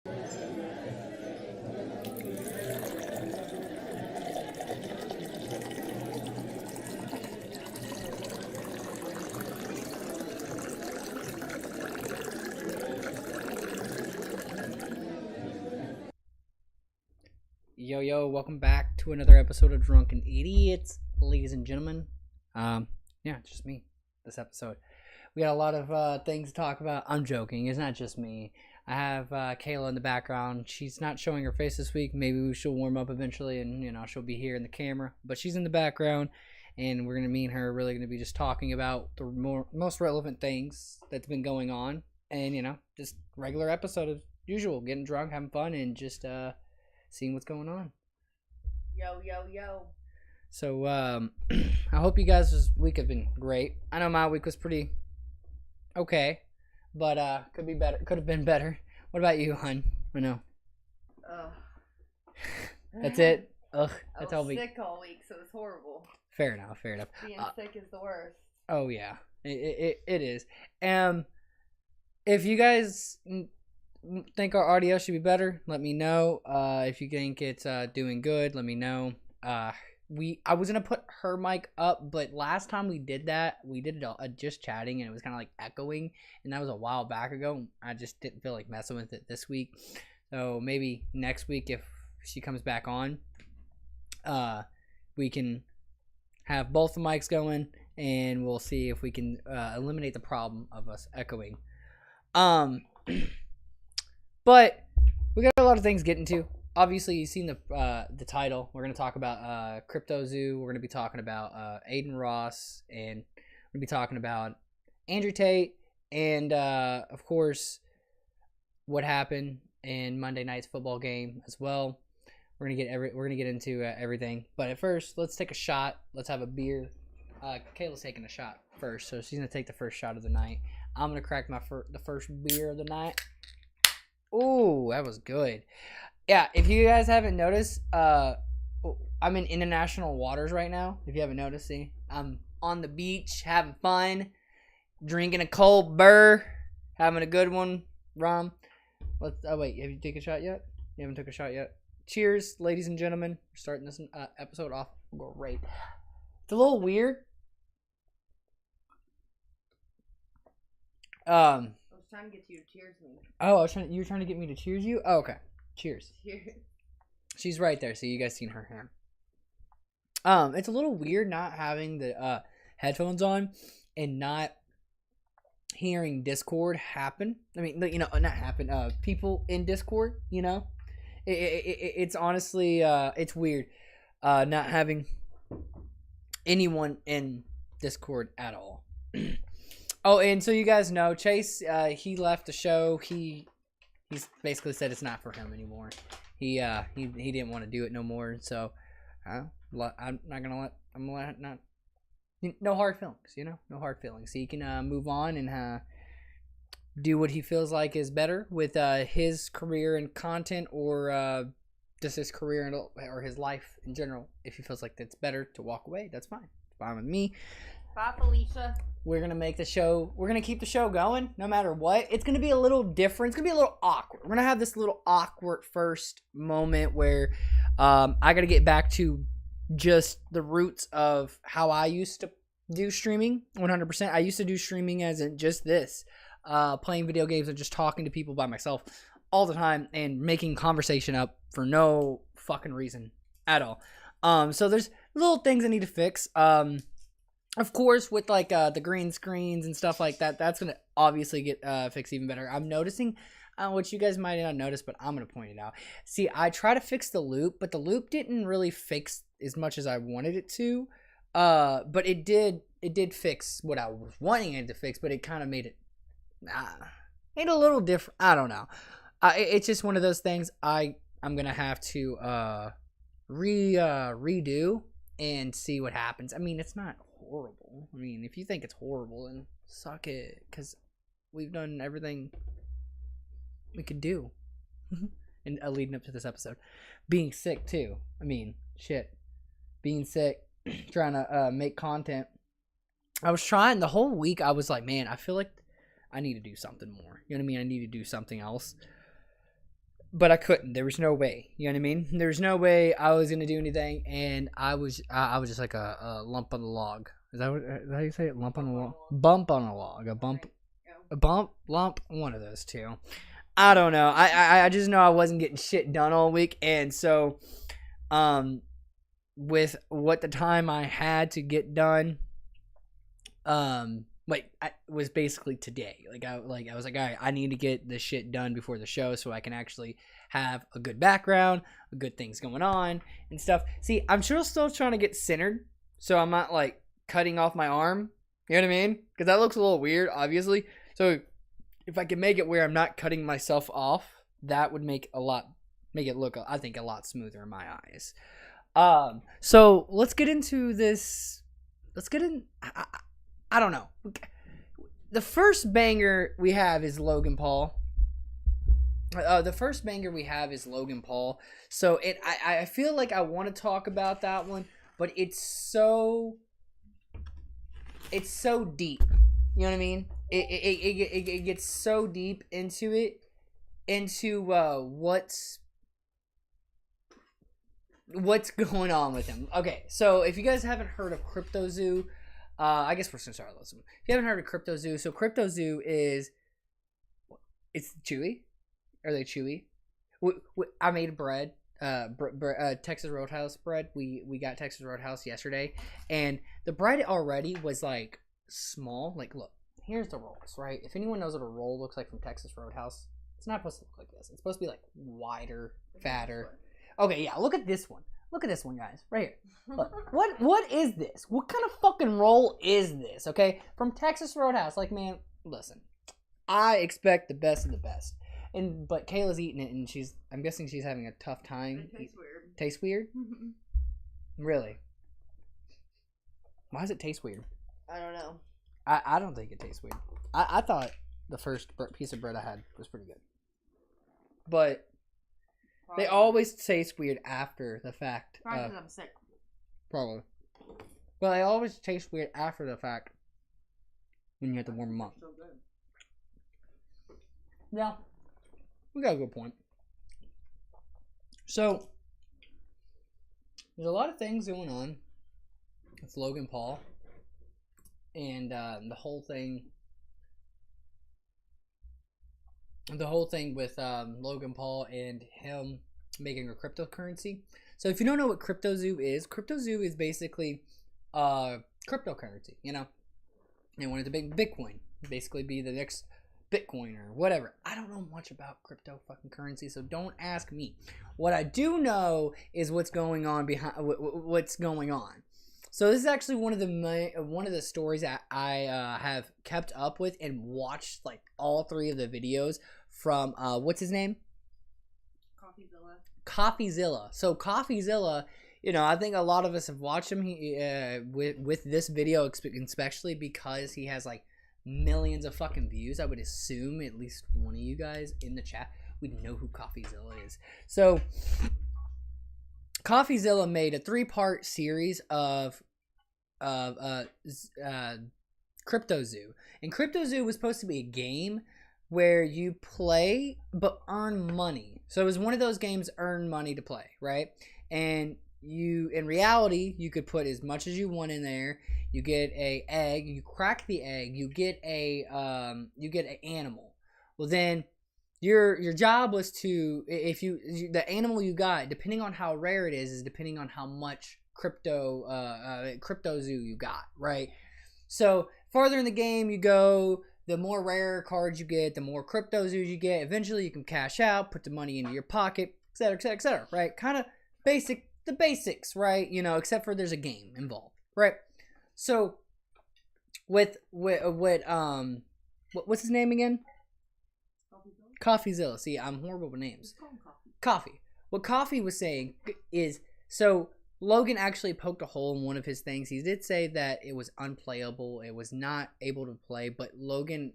Yo, welcome back to another episode of Drunken Idiots, ladies and gentlemen. Yeah, it's just me this episode. We got a lot of things to talk about. I'm joking, it's not just me. I have Kayla in the background. She's not showing her face this week. Maybe she'll warm up eventually and, she'll be here in the camera. But she's in the background, and we're going to, me and her, are really going to be just talking about the most relevant things that's been going on. And, just regular episode as usual, getting drunk, having fun, and just seeing what's going on. Yo. So, I hope you guys' week have been great. I know my week was pretty okay, but could be better. Could have been better. What about you, hun? I know. That's it? Ugh. That's I was sick all week, so it's horrible. Fair enough. Being sick is the worst. Oh, yeah. It is. If you guys think our audio should be better, let me know. If you think it's doing good, let me know. I was gonna put her mic up, but last time we did that, we did it just chatting, and it was kind of like echoing, and that was a while back ago. I just didn't feel like messing with it this week, so maybe next week if she comes back on, we can have both the mics going, and we'll see if we can eliminate the problem of us echoing. But we got a lot of things to get into. Obviously, you've seen the title. We're going to talk about Crypto Zoo. We're going to be talking about Aiden Ross. And we're going to be talking about Andrew Tate. And, of course, what happened in Monday night's football game as well. We're going to get into everything. But at first, let's take a shot. Let's have a beer. Kayla's taking a shot first. So she's going to take the first shot of the night. I'm going to crack the first beer of the night. Ooh, that was good. Yeah, if you guys haven't noticed, I'm in international waters right now. If you haven't noticed, see, I'm on the beach, having fun, drinking a cold burr, having a good one, rum. Wait, have you taken a shot yet? You haven't took a shot yet? Cheers, ladies and gentlemen. We're starting this episode off great. It's a little weird. I was trying to get you to cheers me. Oh, you were trying to get me to cheers you? Oh, okay. Cheers. Cheers. She's right there, so you guys seen her hand. It's a little weird not having the headphones on and not hearing Discord happen. I mean, not happen. People in Discord, it's honestly it's weird not having anyone in Discord at all. Oh, and so you guys know, Chase, he left the show. He's basically said it's not for him anymore. He didn't want to do it no more. So I'm not gonna let no hard feelings, no hard feelings. He can move on and do what he feels like is better with his career and content, or just his career or his life in general. If he feels like that's better to walk away, that's fine. It's fine with me. Bye, Felicia. We're going to keep the show going no matter what. It's going to be a little different. It's going to be a little awkward. We're going to have this little awkward first moment where I got to get back to just the roots of how I used to do streaming 100%. I used to do streaming as in just this, playing video games and just talking to people by myself all the time and making conversation up for no fucking reason at all. So there's little things I need to fix. Of course, with like the green screens and stuff like that, that's gonna obviously get fixed even better. I'm noticing, which you guys might not notice, but I'm gonna point it out. See, I try to fix the loop, but the loop didn't really fix as much as I wanted it to. But it did fix what I was wanting it to fix, but it kind of made it a little different. I don't know. It's just one of those things I'm gonna have to redo and see what happens. I mean, it's not horrible. I mean, if you think it's horrible, then suck it, because we've done everything we could do. And leading up to this episode, being sick too. I mean, shit, being sick, trying to make content. I was trying the whole week. I was like, man, I feel like I need to do something more. You know what I mean? I need to do something else. but I couldn't. There was no way. You know what I mean? There was no way I was gonna do anything, and I was just like a lump on the log. Is that how you say it? Lump on a log. Bump on a log. A bump, lump. One of those two. I don't know. I just know I wasn't getting shit done all week, and so, with what the time I had to get done, was basically today. I was like, all right, I need to get this shit done before the show so I can actually have a good background, good things going on and stuff. See, I'm still trying to get centered, so I'm not like cutting off my arm. You know what I mean? Because that looks a little weird, obviously. So if I can make it where I'm not cutting myself off, that would make it look, I think, a lot smoother in my eyes. So let's get into this. I don't know. The first banger we have is Logan Paul. So I feel like I want to talk about that one, but it's so deep. You know what I mean? It gets so deep into what's going on with him. Okay, so if you guys haven't heard of CryptoZoo, I guess we're gonna start with this one. If you haven't heard of CryptoZoo, so CryptoZoo it's chewy. Are they chewy? I made bread, Texas Roadhouse bread. We got Texas Roadhouse yesterday, and the bread already was like small. Like, look, here's the rolls, right? If anyone knows what a roll looks like from Texas Roadhouse, it's not supposed to look like this. It's supposed to be like wider, fatter. Okay, yeah. Look at this one. Look at this one, guys. Right here. Look, what is this? What kind of fucking roll is this? Okay, from Texas Roadhouse. Like, man, listen. I expect the best of the best. But Kayla's eating it, and I'm guessing she's having a tough time. It tastes weird. Tastes weird? Really? Why does it taste weird? I don't know. I don't think it tastes weird. I thought the first piece of bread I had was pretty good. But they always taste weird after the fact. Probably because I'm sick. Probably. Well, they always taste weird after the fact when you have to warm them up. So good. Yeah. We got a good point. So, there's a lot of things going on with Logan Paul. And the whole thing with Logan Paul and him making a cryptocurrency. So if you don't know what CryptoZoo is basically cryptocurrency. You know, they wanted to make Bitcoin basically be the next Bitcoin or whatever. I don't know much about crypto fucking currency, so don't ask me. What I do know is what's going on behind what's going on. So this is actually one of the stories that I have kept up with and watched like all 3 of the videos from what's his name? Coffeezilla. So Coffeezilla, you know, I think a lot of us have watched him with this video, especially because he has like millions of fucking views. I would assume at least one of you guys in the chat would know who Coffeezilla is. So Coffeezilla made a 3-part series of CryptoZoo, and CryptoZoo was supposed to be a game where you play but earn money. So it was one of those games, earn money to play, right? And in reality, you could put as much as you want in there. You get a egg, you crack the egg, you get an animal. Well, then your job was to, the animal you got, depending on how rare it is depending on how much CryptoZoo you got, right? So farther in the game you go, the more rare cards you get, the more CryptoZoos you get. Eventually you can cash out, put the money into your pocket, etc., etc., etc., right? Kind of the basics, right? You know, except for there's a game involved, right? So what's his name again? Coffeezilla. See, I'm horrible with names. Coffee. What Coffee was saying is, so Logan actually poked a hole in one of his things. He did say that it was unplayable. It was not able to play. But Logan,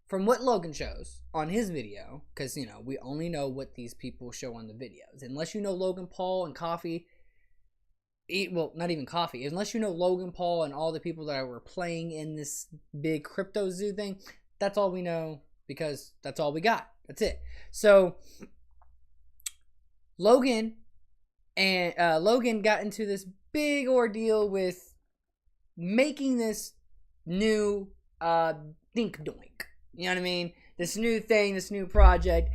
from what Logan shows on his video, because, you know, we only know what these people show on the videos. Unless you know Logan Paul and Coffee. Well, not even Coffee. Unless you know Logan Paul and all the people that were playing in this big CryptoZoo thing. That's all we know, because that's all we got. That's it. So Logan Logan got into this big ordeal with making this new Dink Doink. You know what I mean? This new thing, this new project,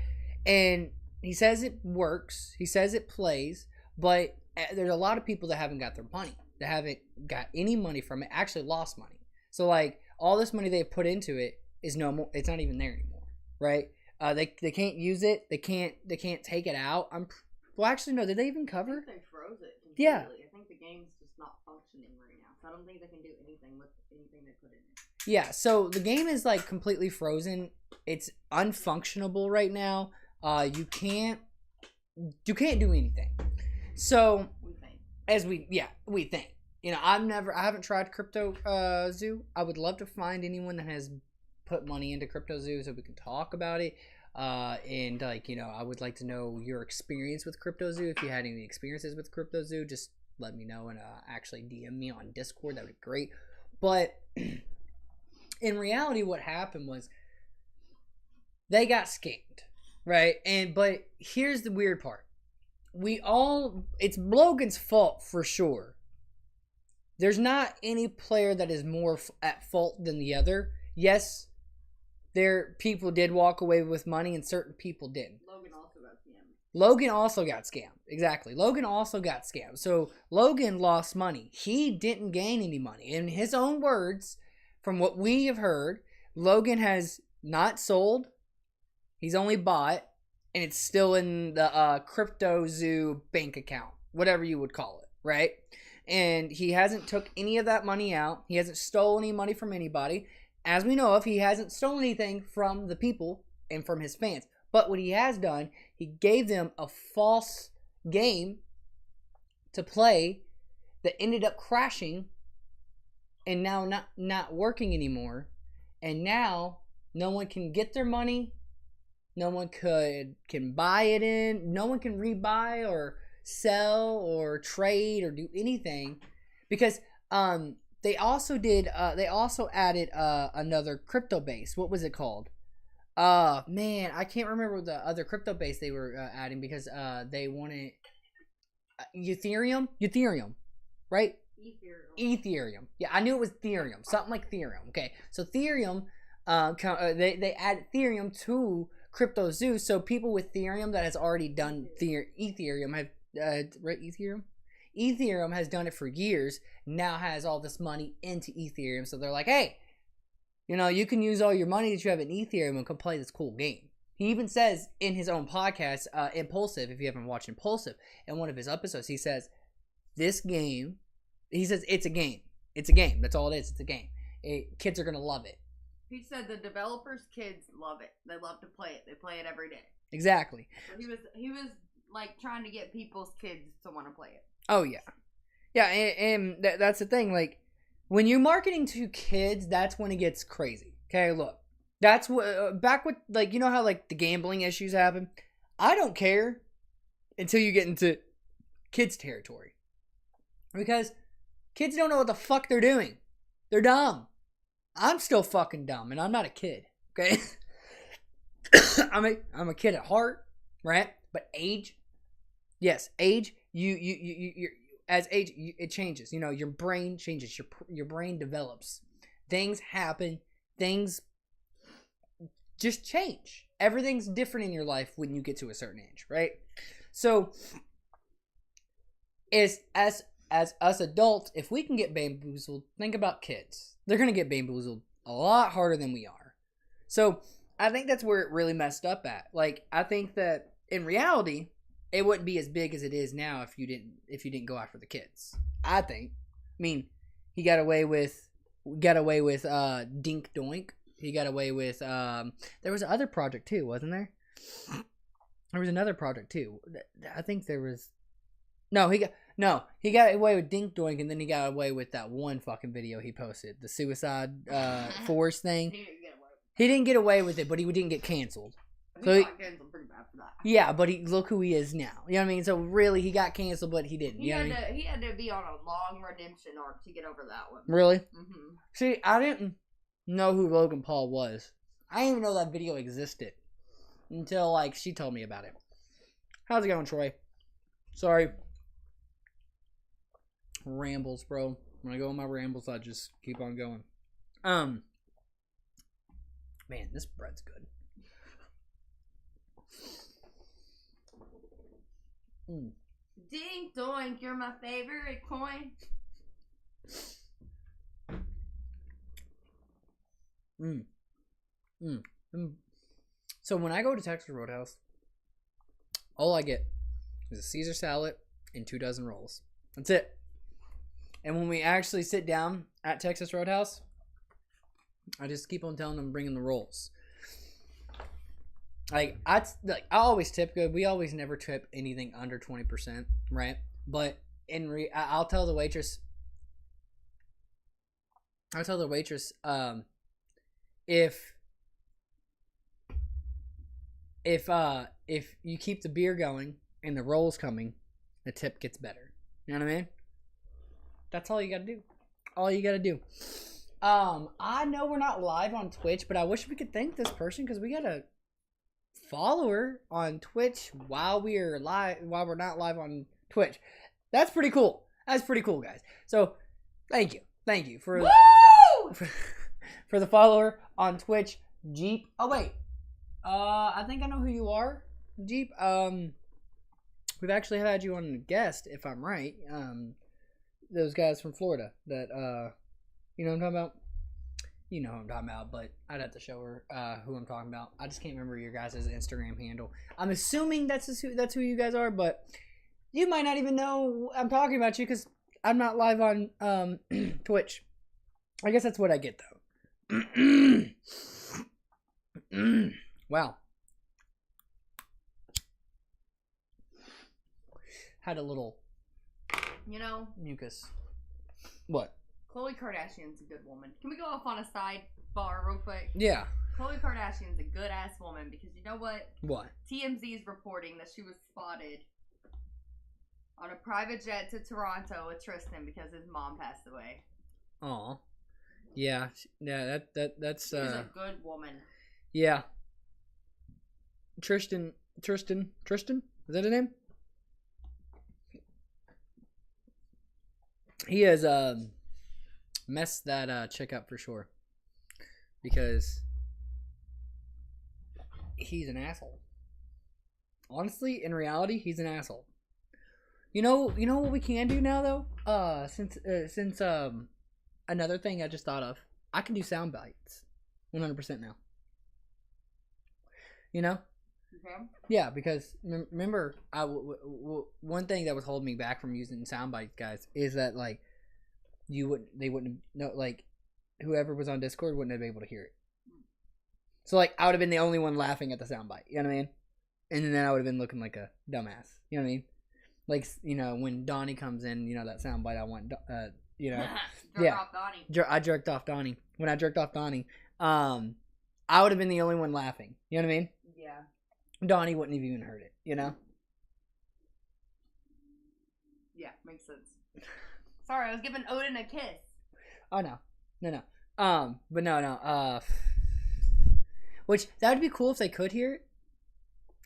and he says it works. He says it plays, but there's a lot of people that haven't got their money. That haven't got any money from it. Actually, lost money. So like all this money they put into it is no more. It's not even there anymore, right? They can't use it. They can't take it out. Well, actually, no. Did they even cover? I think they froze it completely. Yeah. I think the game's just not functioning right now. So I don't think they can do anything with anything they put in it. Yeah. So the game is like completely frozen. It's unfunctionable right now. You can't do anything. So we think. You know, I haven't tried Crypto Zoo. I would love to find anyone that has put money into Crypto Zoo so we can talk about it. And like, you know, I would like to know your experience with Crypto Zoo. If you had any experiences with Crypto Zoo, just let me know and actually DM me on Discord. That would be great. But in reality, what happened was they got scammed, right? But here's the weird part. It's Logan's fault for sure. There's not any player that is more at fault than the other. Yes, people did walk away with money and certain people didn't. Logan also got scammed. Exactly. Logan also got scammed. So Logan lost money. He didn't gain any money. In his own words, from what we have heard, Logan has not sold. He's only bought. And it's still in the Crypto Zoo bank account. Whatever you would call it. Right? And he hasn't took any of that money out. He hasn't stolen any money from anybody. As we know of, he hasn't stolen anything from the people and from his fans. But what he has done, he gave them a false game to play that ended up crashing and now not working anymore. And now no one can get their money. No one can buy it in. No one can rebuy or sell or trade or do anything because they also added another crypto base. What was it called? Man, I can't remember the other crypto base they were adding because they wanted Ethereum, right? Ethereum. Yeah, I knew it was Ethereum, something like Ethereum. Okay, so Ethereum, they add Ethereum to Crypto Zoo, so people with Ethereum that has already done Ethereum have right Ethereum has done it for years. Now has all this money into Ethereum, so they're like, hey, you know, you can use all your money that you have in Ethereum and come play this cool game. He even says in his own podcast, Impulsive, if you haven't watched Impulsive, in one of his episodes, he says, this game, he says, it's a game. It's a game. That's all it is. It's a game. Kids are going to love it. He said the developers' kids love it. They love to play it. They play it every day. Exactly. So he was like trying to get people's kids to want to play it. Oh, yeah. Yeah, and that's the thing. Like, when you're marketing to kids, that's when it gets crazy. Okay, look. That's what, back with, like, you know how, like, the gambling issues happen? I don't care until you get into kids' territory. Because kids don't know what the fuck they're doing. They're dumb. I'm still fucking dumb, and I'm not a kid, okay? I'm a kid at heart, right? But age, yes, age, you as age, it changes. You know, your brain changes. Your brain develops. Things happen. Things just change. Everything's different in your life when you get to a certain age, right? So, as us adults, if we can get bamboozled, think about kids. They're going to get bamboozled a lot harder than we are. So, I think that's where it really messed up at. Like, I think that in reality, it wouldn't be as big as it is now if you didn't go after the kids. I think. I mean, he got away with Dink Doink. He got away with there was another project too, wasn't there? There was another project too. I think there was. He got away with Dink Doink, and then he got away with that one fucking video he posted, the suicide force thing. He didn't get away with it, but he didn't get canceled. He got canceled pretty bad for that. Yeah, but look who he is now. You know what I mean? So really, he got canceled, but he didn't. He had to be on a long redemption arc to get over that one. Really? Mm-hmm. See, I didn't know who Logan Paul was. I didn't even know that video existed until like she told me about it. How's it going, Troy? Sorry. Rambles, bro. When I go on my rambles, I just keep on going. Man, this bread's good. Ding doink, you're my favorite coin. So when I go to Texas Roadhouse, all I get is a Caesar salad and 2 dozen rolls. That's it. And when we actually sit down at Texas Roadhouse, I just keep on telling them bringing the rolls. I always tip good. We always never tip anything under 20%, right? But I'll tell the waitress. If you keep the beer going and the rolls coming, the tip gets better. You know what I mean? That's all you gotta do. All you gotta do. I know we're not live on Twitch, but I wish we could thank this person because we got a follower on Twitch while we're not live on Twitch. That's pretty cool. That's pretty cool, guys. So thank you for the follower on Twitch, Jeep. Oh wait, I think I know who you are, Jeep. We've actually had you on a guest, if I'm right. Those guys from Florida that you know what I'm talking about. You know who I'm talking about, but I'd have to show her who I'm talking about. I just can't remember your guys' Instagram handle. I'm assuming that's who you guys are, but you might not even know I'm talking about you because I'm not live on Twitch. I guess that's what I get though. Wow. Had a little, mucus. What? Khloe Kardashian's a good woman. Can we go off on a sidebar real quick? Yeah. Khloe Kardashian's a good ass woman because you know what? What? TMZ is reporting that she was spotted on a private jet to Toronto with Tristan because his mom passed away. Aw. Yeah. Yeah. That's. She's a good woman. Yeah. Tristan. Is that his name? He has messed that chick up for sure because he's an asshole. Honestly, in reality, he's an asshole. You know what we can do now though? Since another thing I just thought of, I can do sound bites, 100% now. You know? Okay. Yeah, because remember, one thing that was holding me back from using sound bites, guys, is that like they wouldn't know, like whoever was on Discord wouldn't have been able to hear it. So like I would have been the only one laughing at the sound bite. You know what I mean? And then I would have been looking like a dumbass. You know what I mean? Like when Donnie comes in, that sound bite I want. Jerk off Donnie. I jerked off Donnie. When I jerked off Donnie, I would have been the only one laughing. You know what I mean? Yeah. Donnie wouldn't have even heard it, Yeah, makes sense. Sorry, I was giving Odin a kiss. Oh no. But no. Which that would be cool if they could hear it.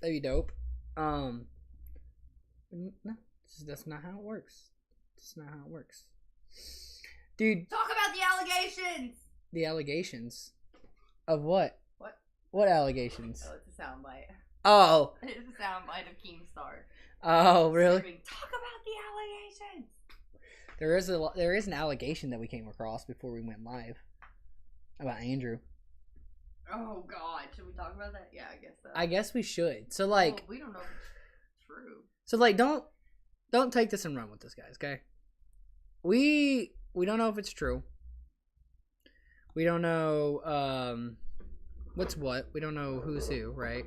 That'd be dope. No, that's not how it works. That's not how it works, dude. Talk about the allegations. The allegations of what? What allegations? Oh, it's a soundbite. Oh. It's a soundbite of Keemstar. Oh, really? Screaming, talk about the allegations. There is an allegation that we came across before we went live about Andrew. Oh God, should we talk about that? Yeah, I guess so. I guess we should. So like, we don't know if it's true. So like, don't take this and run with this, guys. Okay? We don't know if it's true. We don't know what's what. We don't know who's who, right?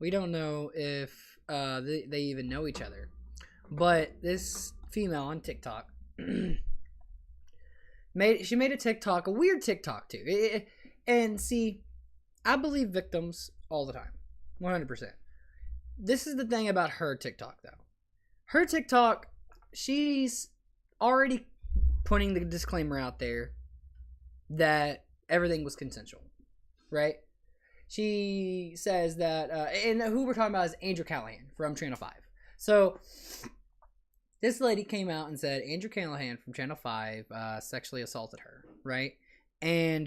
We don't know if they even know each other. But this female on TikTok made a TikTok, a weird TikTok too. And see, I believe victims all the time, 100%. This is the thing about her TikTok though. Her TikTok, she's already putting the disclaimer out there that everything was consensual, right? She says that, and who we're talking about is Andrew Callahan from Channel 5. So this lady came out and said Andrew Callahan from Channel 5 sexually assaulted her, right? And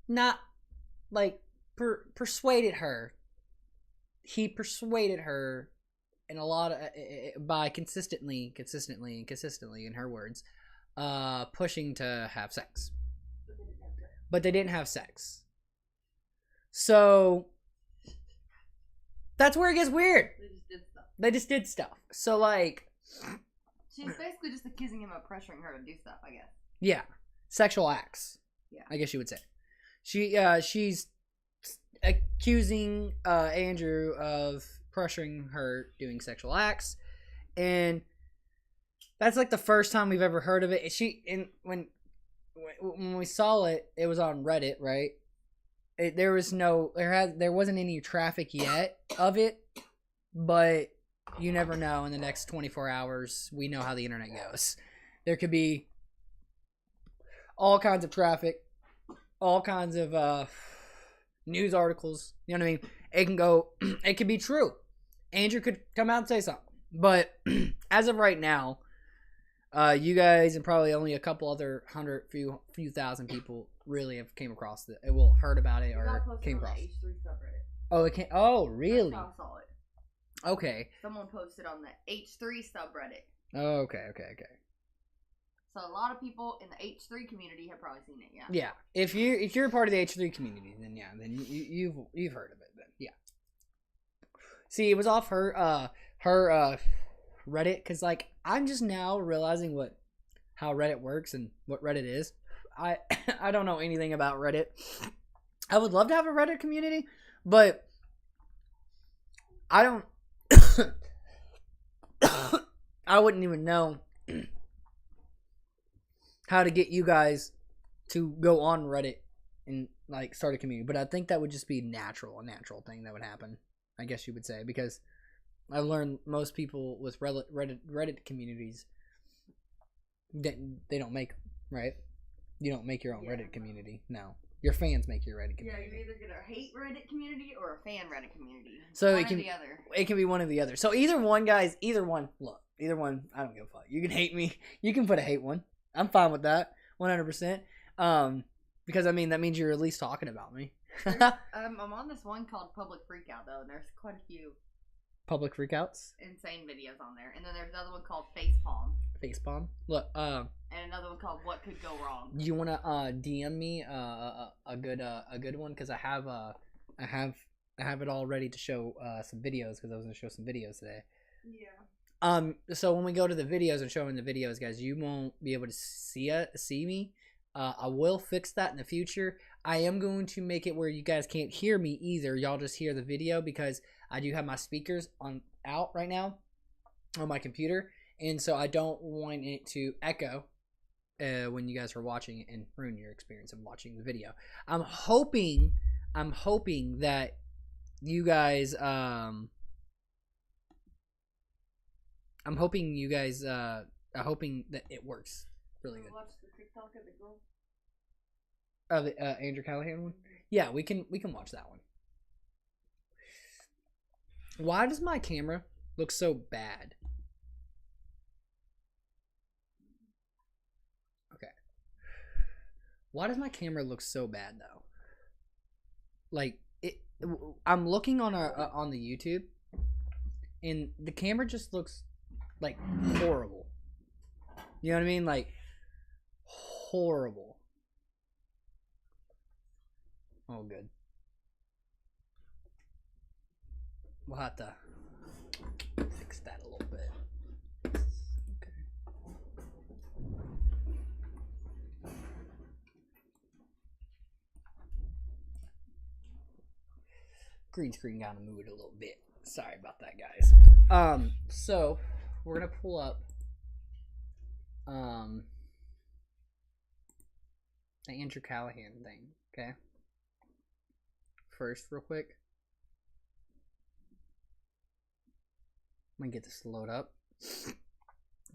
not like persuaded her. He persuaded her in a lot of by consistently, in her words, pushing to have sex. But they didn't have sex. So that's where it gets weird. They just did stuff. So like, she's basically just accusing him of pressuring her to do stuff, I guess. Yeah, sexual acts. Yeah, I guess you would say. She's accusing Andrew of pressuring her doing sexual acts, and that's like the first time we've ever heard of it. When we saw it, it was on Reddit, right? There wasn't any traffic yet of it, but you never know. In the next 24 hours, we know how the internet goes. There could be all kinds of traffic, all kinds of news articles. You know what I mean? It can go. It could be true. Andrew could come out and say something, but as of right now, you guys and probably only a couple other few thousand people really have came across it. Well, heard about it or came across. The H3 subreddit. Oh, it can't. Oh, really? That's how I saw it. Okay. Someone posted on the H3 subreddit. Oh, okay. So a lot of people in the H3 community have probably seen it. Yeah. Yeah. If you're a part of the H3 community, then yeah, then you've heard of it. Then yeah. See, it was off her Reddit, because like I'm just now realizing how Reddit works and what Reddit is. I don't know anything about Reddit. I would love to have a Reddit community, but I don't. I wouldn't even know how to get you guys to go on Reddit and like start a community. But I think that would just be a natural thing that would happen, I guess you would say, because I've learned most people with Reddit communities, they don't make them, right? You don't make your own Reddit community. No. Your fans make your Reddit community. Yeah, you're either going to hate Reddit community or a fan Reddit community. So one or the other. It can be one or the other. So either one, guys, look, either one, I don't give a fuck. You can hate me. You can put a hate one. I'm fine with that, 100%. Because, I mean, that means you're at least talking about me. I'm on this one called Public Freakout, though, and there's quite a few Public Freakouts? insane videos on there. And then there's another one called Facepalm. Facepalm? Look, and another one called What Could Go Wrong. You wanna DM me a good one, because I have it all ready to show some videos, because I was gonna show some videos today. Yeah. So when we go to the videos and showing the videos, guys, you won't be able to see me. I will fix that in the future. I am going to make it where you guys can't hear me either. Y'all just hear the video, because I do have my speakers out right now on my computer, and so I don't want it to echo when you guys are watching it and ruin your experience of watching the video. I'm hoping that you guys I'm hoping that it works really good. Watch the TikTok of the girl. The Andrew Callahan one? Yeah, we can watch that one. Why does my camera look so bad? Okay. Why does my camera look so bad though? Like I'm looking on on the YouTube, and the camera just looks like horrible. You know what I mean? Like horrible. Oh, good. We'll have to fix that a little bit. Okay. Green screen got to move it a little bit. Sorry about that, guys. So we're gonna pull up the Andrew Callahan thing, okay? First, real quick. I'm gonna get this to load up.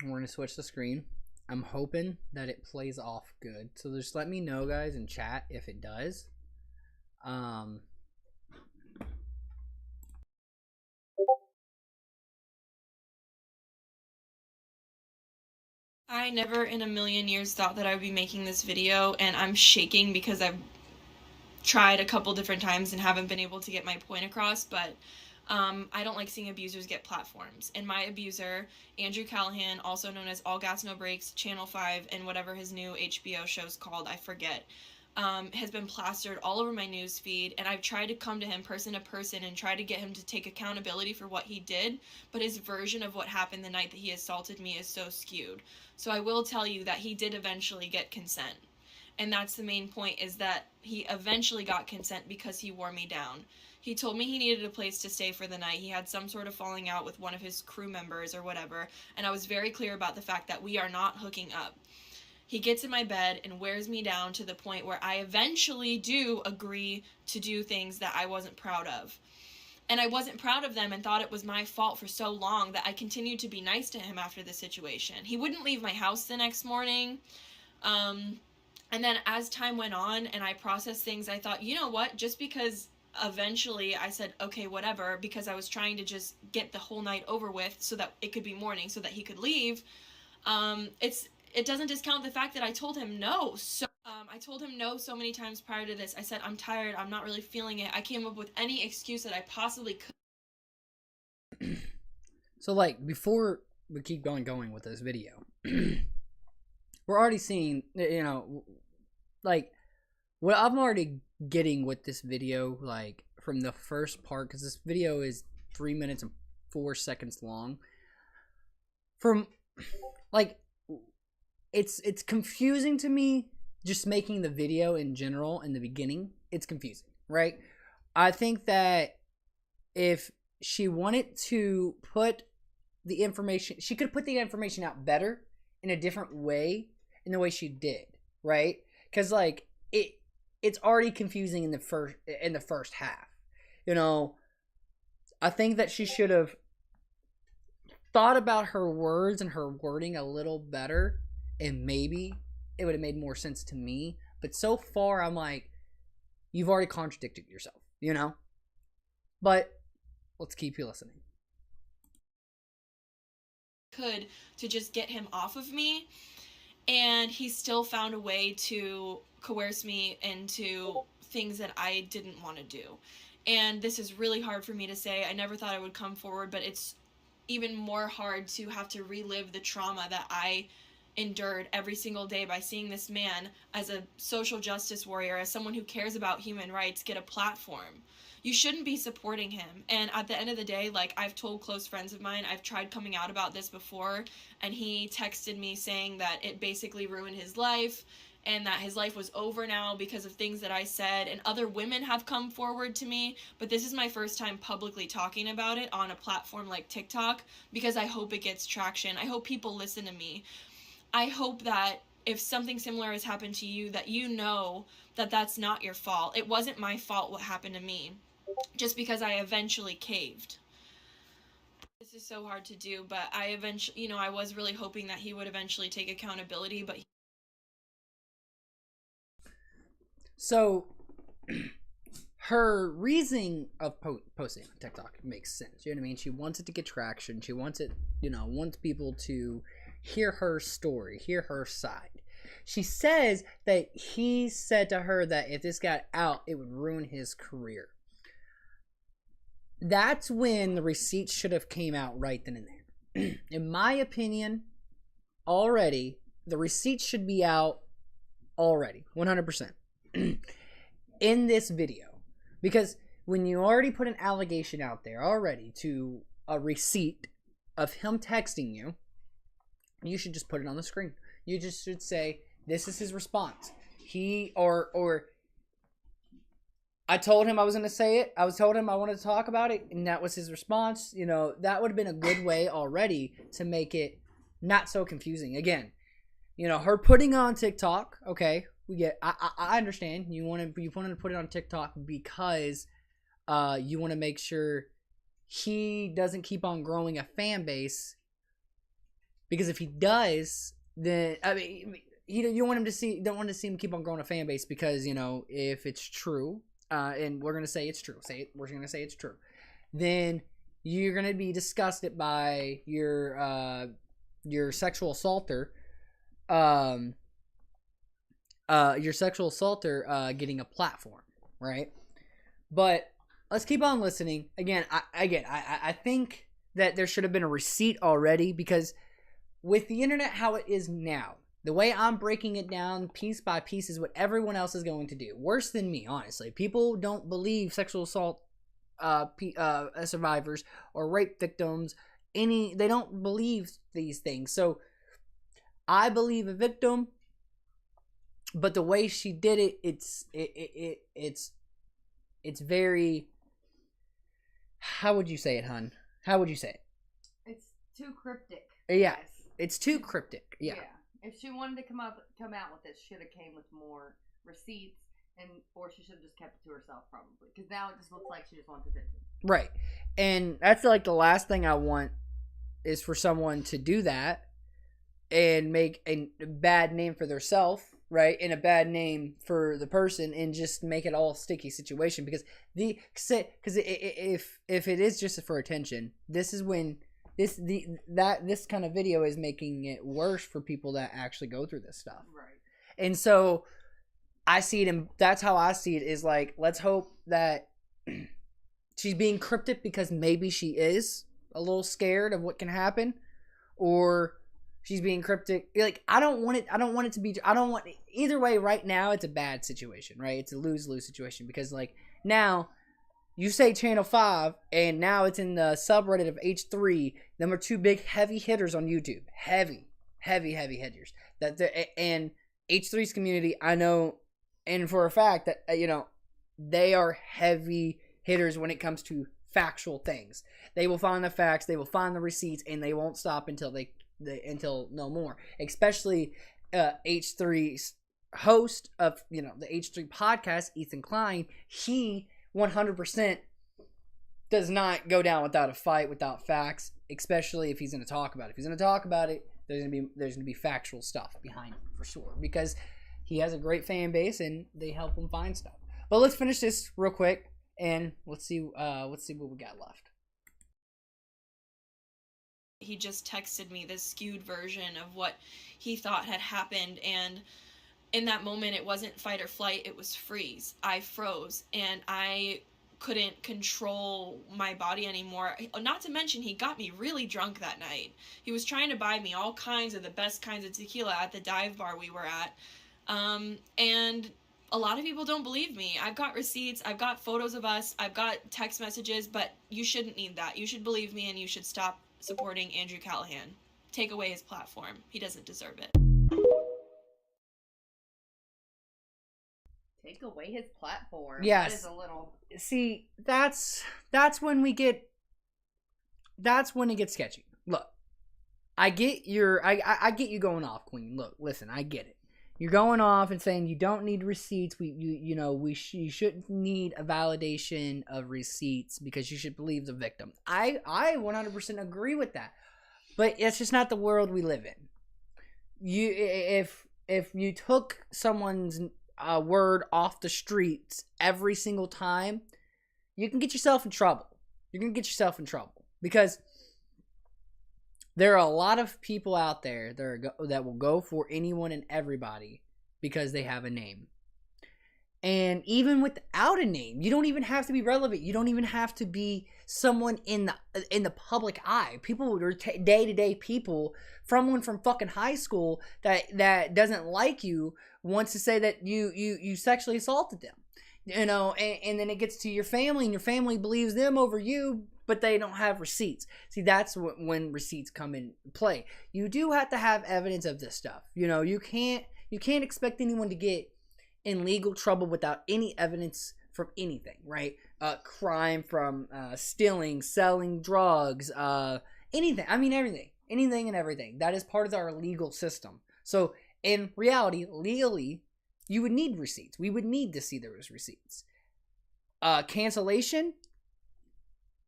We're gonna switch the screen. I'm hoping that it plays off good. So just let me know, guys, in chat if it does. I never in a million years thought that I would be making this video, and I'm shaking because I've tried a couple different times and haven't been able to get my point across, but I don't like seeing abusers get platforms. And my abuser, Andrew Callahan, also known as All Gas No Breaks, Channel 5, and whatever his new HBO show's called, I forget, has been plastered all over my news feed, and I've tried to come to him person to person and try to get him to take accountability for what he did, but his version of what happened the night that he assaulted me is so skewed. So I will tell you that he did eventually get consent. And that's the main point, is that he eventually got consent because he wore me down. He told me he needed a place to stay for the night. He had some sort of falling out with one of his crew members or whatever, and I was very clear about the fact that we are not hooking up. He gets in my bed and wears me down to the point where I eventually do agree to do things that I wasn't proud of. And I wasn't proud of them and thought it was my fault for so long that I continued to be nice to him after the situation. He wouldn't leave my house the next morning. And then as time went on and I processed things, I thought, you know what, just because eventually I said, okay, whatever, because I was trying to just get the whole night over with so that it could be morning so that he could leave, it doesn't discount the fact that I told him no. I told him no so many times prior to this. I said, I'm tired, I'm not really feeling it. I came up with any excuse that I possibly could. So, like, before we keep going with this video, we're already seeing, like, what I'm already getting with this video, like, from the first part, because this video is 3 minutes and 4 seconds long. From, like, it's confusing to me, just making the video in general in the beginning. It's confusing, right? I think that if she wanted to put the information, she could put the information out better in a different way, in the way she did, right? Because like it's already confusing in the first half. I think that she should have thought about her words and her wording a little better, and maybe it would have made more sense to me. But so far, I'm like, you've already contradicted yourself, But let's keep you listening. Could to just get him off of me, and he still found a way to coerce me into things that I didn't want to do. And this is really hard for me to say. I never thought I would come forward, but it's even more hard to have to relive the trauma that I endured every single day by seeing this man as a social justice warrior, as someone who cares about human rights, get a platform. You shouldn't be supporting him. And at the end of the day, like, I've told close friends of mine, I've tried coming out about this before, and he texted me saying that it basically ruined his life and that his life was over now because of things that I said. And other women have come forward to me, but this is my first time publicly talking about it on a platform like TikTok, because I hope it gets traction. I hope people listen to me. I hope that if something similar has happened to you, that you know that that's not your fault. It wasn't my fault what happened to me, just because I eventually caved. This is so hard to do, but I eventually, I was really hoping that he would eventually take accountability, but So her reasoning of posting on TikTok makes sense. You know what I mean? She wants it to get traction. She wants it, wants people to hear her story, hear her side. She says that he said to her that if this got out, it would ruin his career. That's when the receipts should have came out right then and there. In my opinion, already, the receipts should be out already, 100%. In this video. Because when you already put an allegation out there already to a receipt of him texting you, you should just put it on the screen. You just should say, this is his response. Or I told him I was going to say it. I told him I wanted to talk about it, and that was his response. That would have been a good way already to make it not so confusing. Again, her putting it on TikTok, okay, I understand. You want to put it on TikTok because you want to make sure he doesn't keep on growing a fan base. Because if he does, then you don't want to see him keep on growing a fan base, because if it's true, and we're gonna say it's true, we're gonna say it's true, then you're gonna be disgusted by your sexual assaulter um your sexual assaulter getting a platform, right? But let's keep on listening. I think that there should have been a receipt already, because with the internet how it is now, the way I'm breaking it down piece by piece is what everyone else is going to do. Worse than me, honestly. People don't believe sexual assault survivors or rape victims. They don't believe these things. So I believe a victim, but the way she did it, it's very, how would you say it, hun? How would you say it? It's too cryptic. Yeah, yes. It's too cryptic. Yeah. If she wanted to come out with this, should have came with more receipts, or she should have just kept it to herself, probably, because now it just looks like she just wants attention. Right, and that's like the last thing I want is for someone to do that and make a bad name for themselves, right, and a bad name for the person, and just make it all a sticky situation. Because if it is just for attention, this is when this kind of video is making it worse for people that actually go through this stuff. Right. And so I see it, and that's how I see it, is like, let's hope that she's being cryptic because maybe she is a little scared of what can happen, or she's being cryptic. Like, I don't want it to be, either way right now, it's a bad situation, right? It's a lose-lose situation, because like now you say Channel 5 and now it's in the subreddit of H3. Them are two big heavy hitters on YouTube. Heavy hitters. And H3's community, I know, and for a fact that, they are heavy hitters when it comes to factual things. They will find the facts, they will find the receipts, and they won't stop until until no more. Especially H3's host of the H3 podcast, Ethan Klein. He 100% does not go down without a fight, without facts, especially if he's going to talk about it. If he's going to talk about it, there's going to be factual stuff behind it for sure, because he has a great fan base and they help him find stuff. But let's finish this real quick and let's see what we got left. He just texted me this skewed version of what he thought had happened, and in that moment it wasn't fight or flight, it was freeze. I froze and I couldn't control my body anymore. Not to mention, he got me really drunk that night. He was trying to buy me all kinds of the best kinds of tequila at the dive bar we were at, and a lot of people don't believe me. I've got receipts, I've got photos of us, I've got text messages, but you shouldn't need that. You should believe me, and you should stop supporting Andrew Callahan. Take away his platform. He doesn't deserve it. Take away his platform. Yes. That is a little... See, that's when it gets sketchy. Look, I get I get you going off, Queen. Look, listen, I get it. You're going off and saying you don't need receipts. You shouldn't need a validation of receipts because you should believe the victim. I 100% agree with that, but it's just not the world we live in. If you took someone's word off the streets every single time, you can get yourself in trouble. You're gonna get yourself in trouble because there are a lot of people out there that will go for anyone and everybody because they have a name. And even without a name, you don't even have to be relevant. You don't even have to be someone in the public eye. People are day-to-day people, someone from fucking high school that doesn't like you wants to say that you sexually assaulted them. And then it gets to your family, and your family believes them over you, but they don't have receipts. See, that's when receipts come in play. You do have to have evidence of this stuff. You can't expect anyone to get in legal trouble without any evidence from anything, right? Crime from stealing, selling drugs, anything. I mean, everything. Anything and everything. That is part of our legal system. So, in reality, legally, you would need receipts. We would need to see those receipts. Cancellation,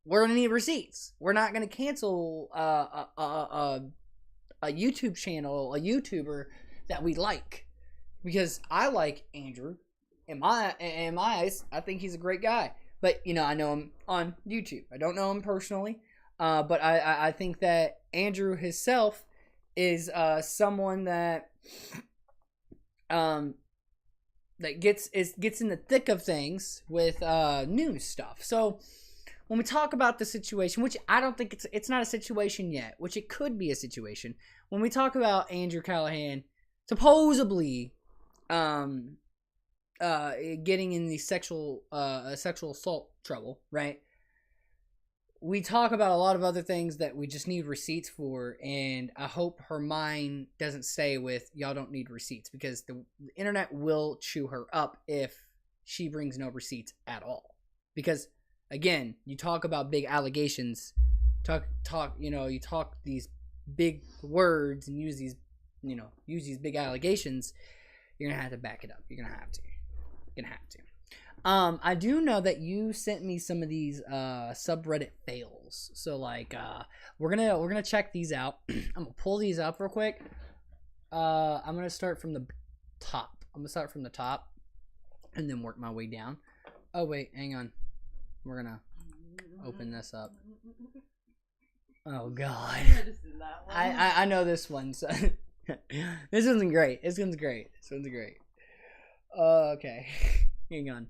we're going to need receipts. We're not going to cancel a YouTube channel, a YouTuber that we like. Because I like Andrew. In my eyes, I think he's a great guy. But, I know him on YouTube. I don't know him personally. But I think that Andrew himself is someone that that gets in the thick of things with news stuff. So when we talk about the situation, which I don't think it's not a situation yet, which it could be a situation. When we talk about Andrew Callahan supposedly getting in the sexual assault trouble, right? We talk about a lot of other things that we just need receipts for, and I hope her mind doesn't stay with y'all don't need receipts, because the internet will chew her up if she brings no receipts at all. Because again, you talk about big allegations, you talk these big words and use these big allegations, you're gonna have to back it up. You're gonna have to. I do know that you sent me some of these subreddit fails. So like we're gonna check these out. I'm gonna pull these up real quick. I'm gonna start from the top. And then work my way down. Oh wait, hang on. We're gonna open this up. Oh god. I know this one. So this one's great. Okay. Hang on.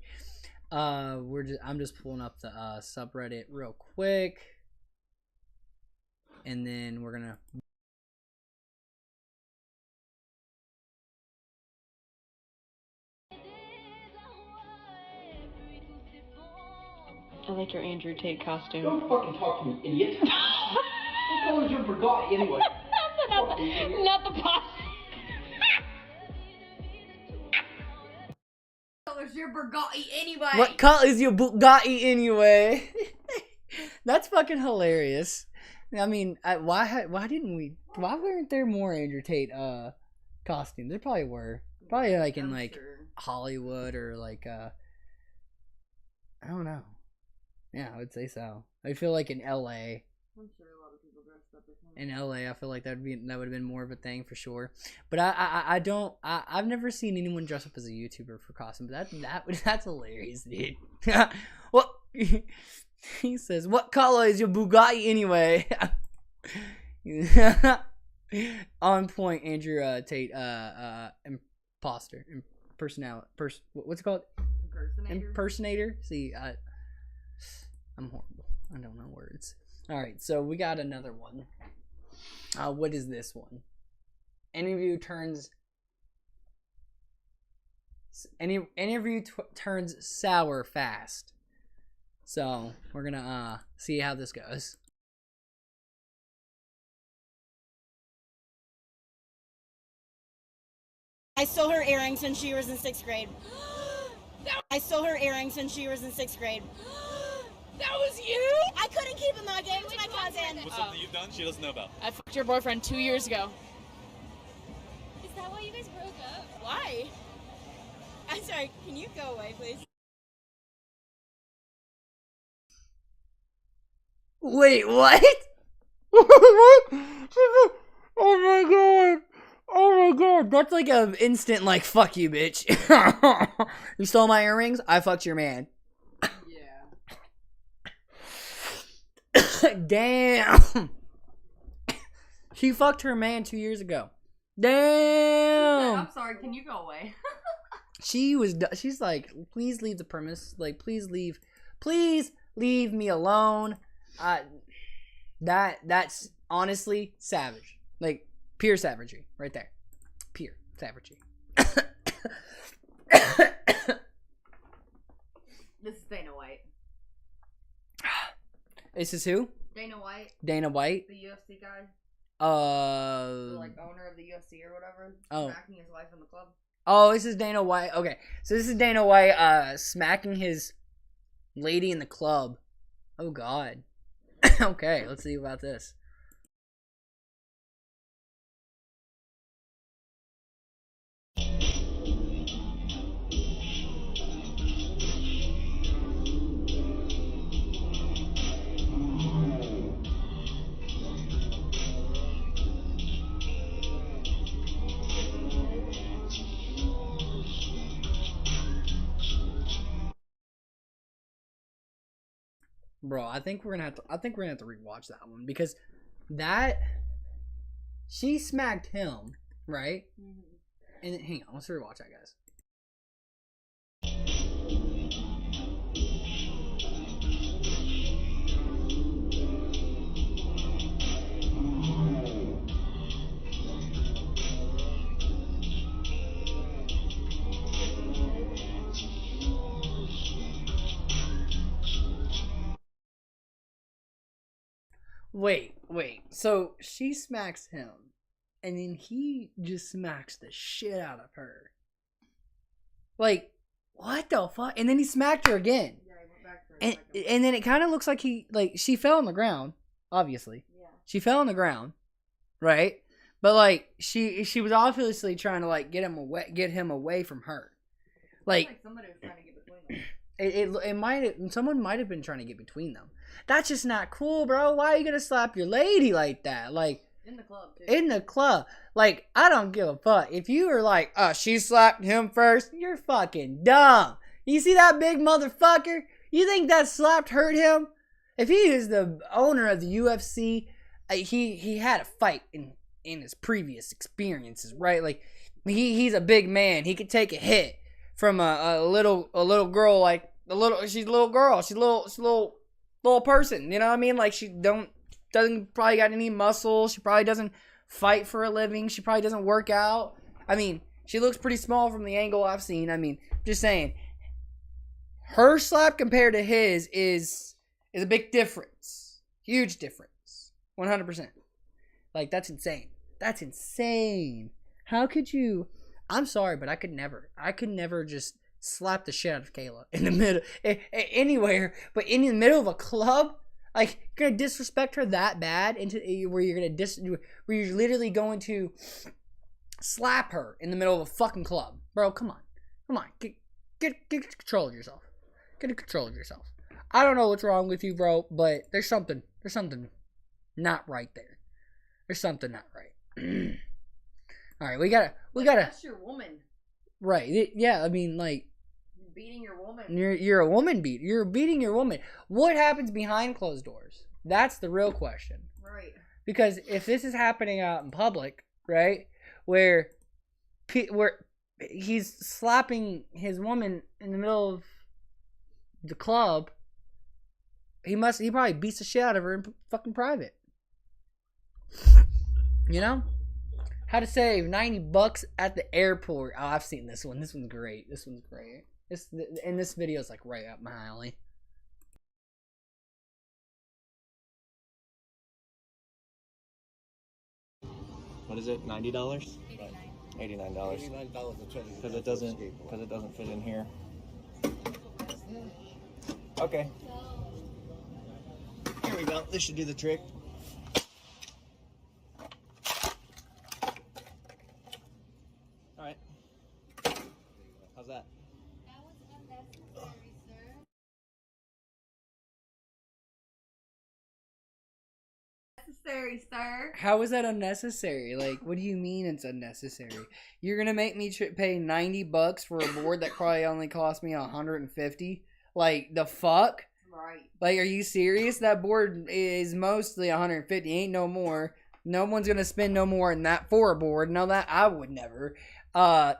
I'm just pulling up the subreddit real quick, and then we're gonna. I like your Andrew Tate costume. Don't fucking talk to me, idiot. What color is your Bugatti anyway? Not the pot. Color's your Bugatti anyway. What color is your Bugatti anyway? That's fucking hilarious. I mean, why weren't there more Andrew Tate costumes? There probably were. Probably like in Hollywood or like I don't know. Yeah, I would say so. I feel like in LA. I'm sure a lot of people dressed up as him. In LA, I feel like that would have been more of a thing for sure. But I've never seen anyone dress up as a YouTuber for costume. But that's hilarious, dude. What he says? What color is your Bugatti anyway? On point, Andrew Tate. Imposter, what's it called? Impersonator. See, I'm horrible. I don't know words. All right, so we got another one. What is this one? Interview turns sour fast. So we're gonna see how this goes. I stole her earrings when she was in 6th grade. I stole her earrings when she was in 6th grade. That was you? I couldn't keep them though. I gave them to my cousin. What's something you've done she doesn't know about? I fucked your boyfriend 2 years ago. Is that why you guys broke up? Why? I'm sorry. Can you go away, please? Wait, what? What? Oh my god. Oh my god. That's like an instant like fuck you, bitch. You stole my earrings? I fucked your man. Damn. She fucked her man 2 years ago. Damn. I'm sorry, can you go away? She's like, please leave the premise. Like, please leave me alone. That's honestly savage. Like, pure savagery right there. Pure savagery. This is Dana White. This is who? Dana White. Dana White? The UFC guy. The like owner of the UFC or whatever. Oh. Smacking his wife in the club. Oh, this is Dana White. Okay. So this is Dana White smacking his lady in the club. Oh god. Okay, let's see about this. Bro, I think we're gonna have to rewatch that one, because she smacked him right? And then, hang on, let's rewatch that, guys. Wait. So she smacks him, and then he just smacks the shit out of her. Like, what the fuck? And then he smacked her again. Yeah, he went back for a And second. and then it kind of looks like she fell on the ground. Obviously, Yeah. she fell on the ground, right? But like she was obviously trying to like get him away from her. Like Somebody was trying to get between them. someone might have been trying to get between them. That's just not cool, bro. Why are you gonna slap your lady like that? Like In the club, too. in the club. Like, I don't give a fuck. If you were like, she slapped him first, you're fucking dumb. You see that big motherfucker? You think that slapped hurt him? If he is the owner of the UFC, he had a fight in his previous experiences, right? Like, he's a big man. He could take a hit from a little girl, like she's a little girl. She's a little person. You know what I mean? Like, she doesn't probably got any muscle. She probably doesn't fight for a living. She probably doesn't work out. I mean, she looks pretty small from the angle I've seen. I mean, just saying, her slap compared to his is a big difference. Huge difference. 100%. Like, that's insane. That's insane. How could you? I'm sorry, but I could never just slap the shit out of Kayla in the middle, anywhere, but in the middle of a club. Like, you're gonna disrespect her that bad where you're literally going to slap her in the middle of a fucking club, bro. Come on, get control of yourself. Get control of yourself. I don't know what's wrong with you, bro, but there's something not right there. There's something not right. All right, we gotta. That's your woman. Right? Yeah, I mean, like. Beating your woman. You're a woman beater. You're beating your woman. What happens behind closed doors? That's the real question. Right. Because if this is happening out in public, right, where he's slapping his woman in the middle of the club, he probably beats the shit out of her in fucking private. You know? How to save $90 at the airport. Oh, I've seen this one. This one's great. This video is like right up my alley. What is it? $90? $89. $89 Because it doesn't fit in here. Okay. Here we go. This should do the trick. All right. How's that? Necessary, sir. How is that unnecessary? Like, what do you mean it's unnecessary? You're gonna make me pay $90 for a board that probably only cost me $150? Like, the fuck? Right. Like, are you serious? That board is mostly $150. Ain't no more. No one's gonna spend no more than that for a board. No, that I would never. And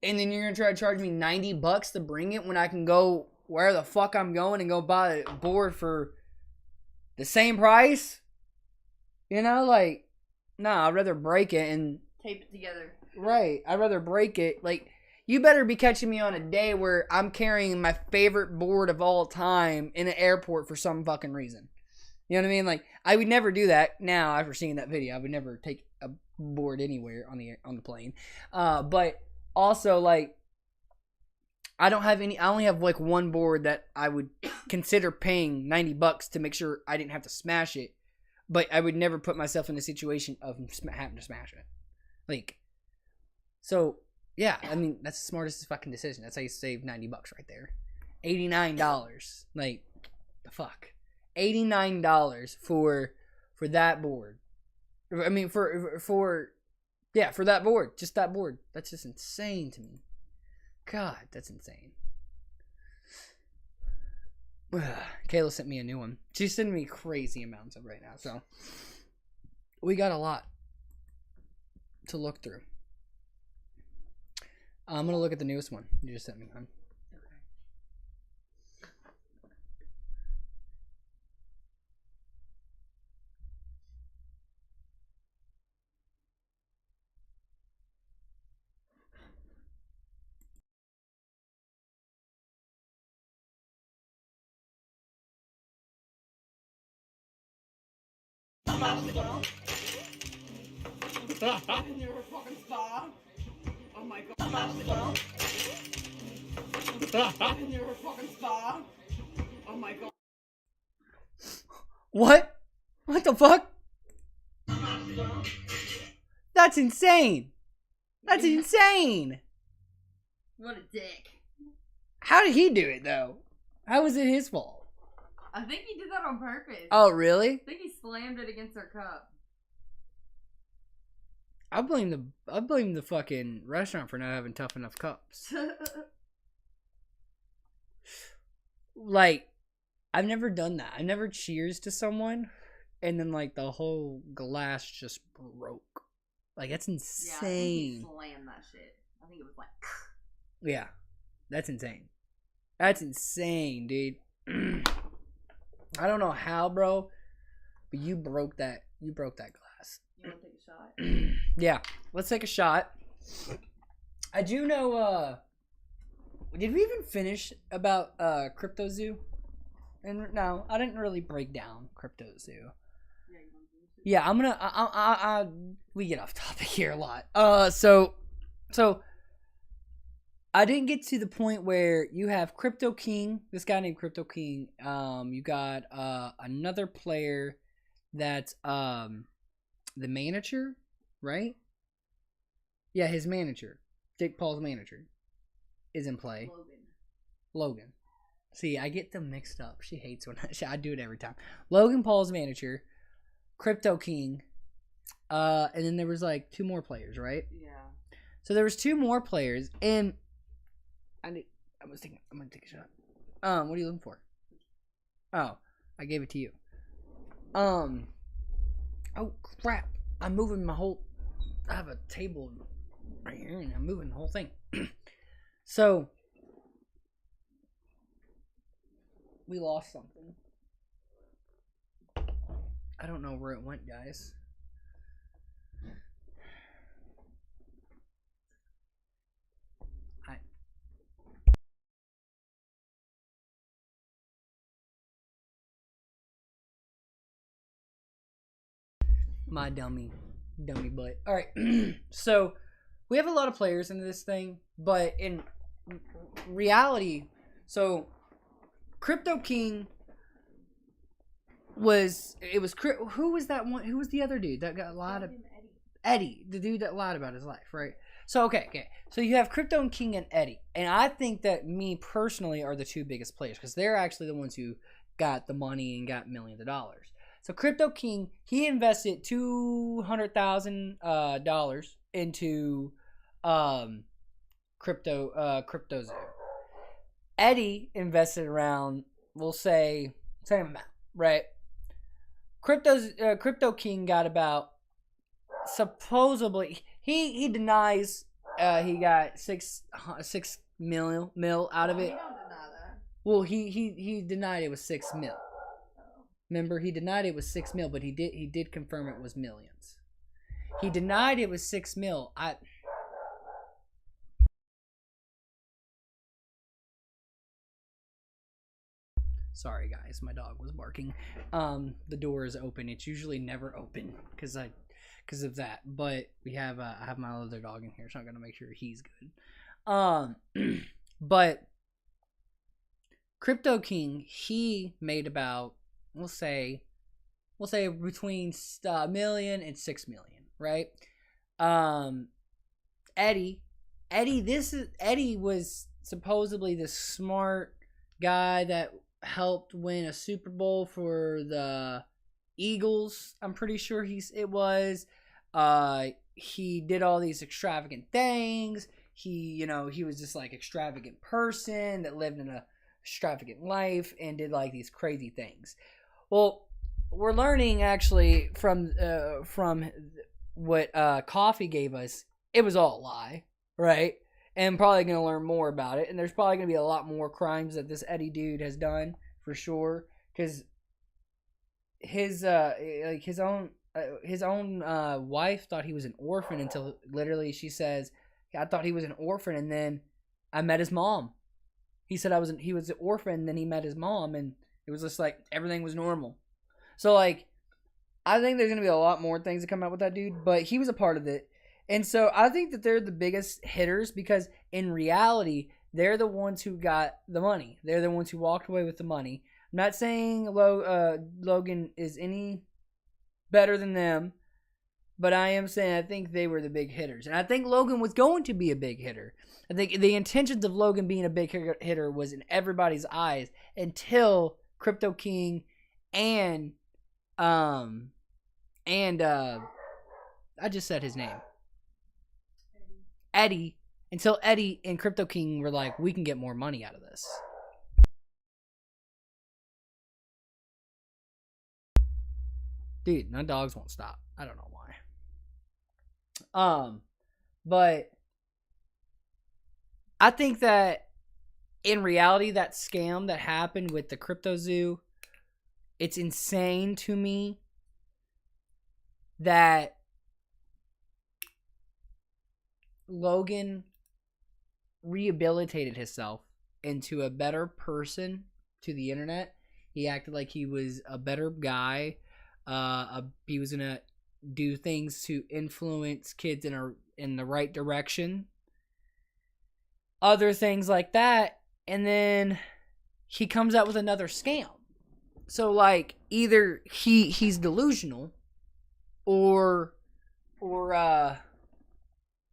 then you're gonna try to charge me $90 to bring it when I can go where the fuck I'm going and go buy a board for the same price? You know, like, nah, I'd rather break it and Tape it together. right. I'd rather break it. Like, you better be catching me on a day where I'm carrying my favorite board of all time in an airport for some fucking reason. You know what I mean? Like, I would never do that now after seeing that video. I would never take a board anywhere on the plane. But also, like, I only have like one board that I would consider paying $90 to make sure I didn't have to smash it. But I would never put myself in a situation of having to smash it. Like, so, yeah, I mean, that's the smartest fucking decision. That's how you save $90 right there. $89. Like, the fuck. $89 for that board. I mean, for that board. Just that board. That's just insane to me. God, that's insane. Kayla sent me a new one. She's sending me crazy amounts of right now. So, we got a lot. to look through. I'm gonna look at the newest one you just sent me, hon. What? What the fuck? That's insane. That's insane. What a dick. How did he do it though? How was it his fault? I think he did that on purpose. Oh, really? I think he slammed it against her cup. I blame the fucking restaurant for not having tough enough cups. Like, I've never done that. I never cheers to someone and then like the whole glass just broke. Like, that's insane. Yeah, I think he slammed that shit. I think it was like yeah. That's insane. That's insane, dude. I don't know how, bro, but you broke that glass. You want to take a shot? Yeah, let's take a shot. I do know, did we even finish about Crypto Zoo? And no, I didn't really break down Crypto Zoo. Yeah, I'm gonna, we get off topic here a lot. So I didn't get to the point where you have Crypto King, this guy named Crypto King. You got another player that's the manager, right? Yeah, his manager, Jake Paul's manager, is in play. Logan. See, I get them mixed up. She hates when I do it every time. Logan Paul's manager, Crypto King, and then there was like 2 more players, right? Yeah. So there was 2 more players, and I'm gonna take a shot. What are you looking for? Oh, I gave it to you. Oh crap! I'm moving my whole. I have a table right here, and I'm moving the whole thing. So we lost something. I don't know where it went, guys. My dummy butt. All right. So we have a lot of players in this thing, but in reality, so Crypto King was who was that one? Who was the other dude that got lied about? Eddie, the dude that lied about his life, right? So okay. So you have Crypto and King and Eddie, and I think that me personally are the 2 biggest players because they're actually the ones who got the money and got millions of dollars. So Crypto King, he invested $200,000 into Crypto Zoo. Eddie invested around, we'll say, same amount, right? Crypto King got about, supposedly, he denies he got six mil out of it. He don't deny that. Well, he denied it was 6 mil. Remember, he denied it was 6 mil, but he did confirm it was millions. He denied it was 6 mil. Sorry guys, my dog was barking. The door is open. It's usually never open because of that. But I have my other dog in here, so I'm gonna make sure he's good. But Crypto King, he made about, we'll say between $1 million and $6 million, right? Eddie was supposedly the smart guy that helped win a Super Bowl for the Eagles. I'm pretty sure it was. He did all these extravagant things. He was this like extravagant person that lived in a extravagant life and did like these crazy things. Well, we're learning actually from what Coffee gave us, it was all a lie, right? And probably going to learn more about it. And there's probably going to be a lot more crimes that this Eddie dude has done for sure, because his own wife thought he was an orphan until literally she says, I thought he was an orphan, and then I met his mom. He said he was an orphan, and then he met his mom, and it was just like everything was normal. So like, I think there's gonna be a lot more things that come out with that dude, but he was a part of it, and so I think that they're the biggest hitters because in reality, they're the ones who got the money. They're the ones who walked away with the money. I'm not saying Logan is any better than them, but I am saying I think they were the big hitters. And I think Logan was going to be a big hitter. I think the intentions of Logan being a big hitter was in everybody's eyes until Crypto King and I just said his name. Eddie. Until Eddie and Crypto King were like, we can get more money out of this. Dude, my dogs won't stop. I don't know why. But I think that in reality, that scam that happened with the Crypto Zoo, it's insane to me that Logan rehabilitated himself into a better person to the internet. He acted like he was a better guy. He was gonna do things to influence kids in the right direction. Other things like that, and then he comes out with another scam. So like either he's delusional, or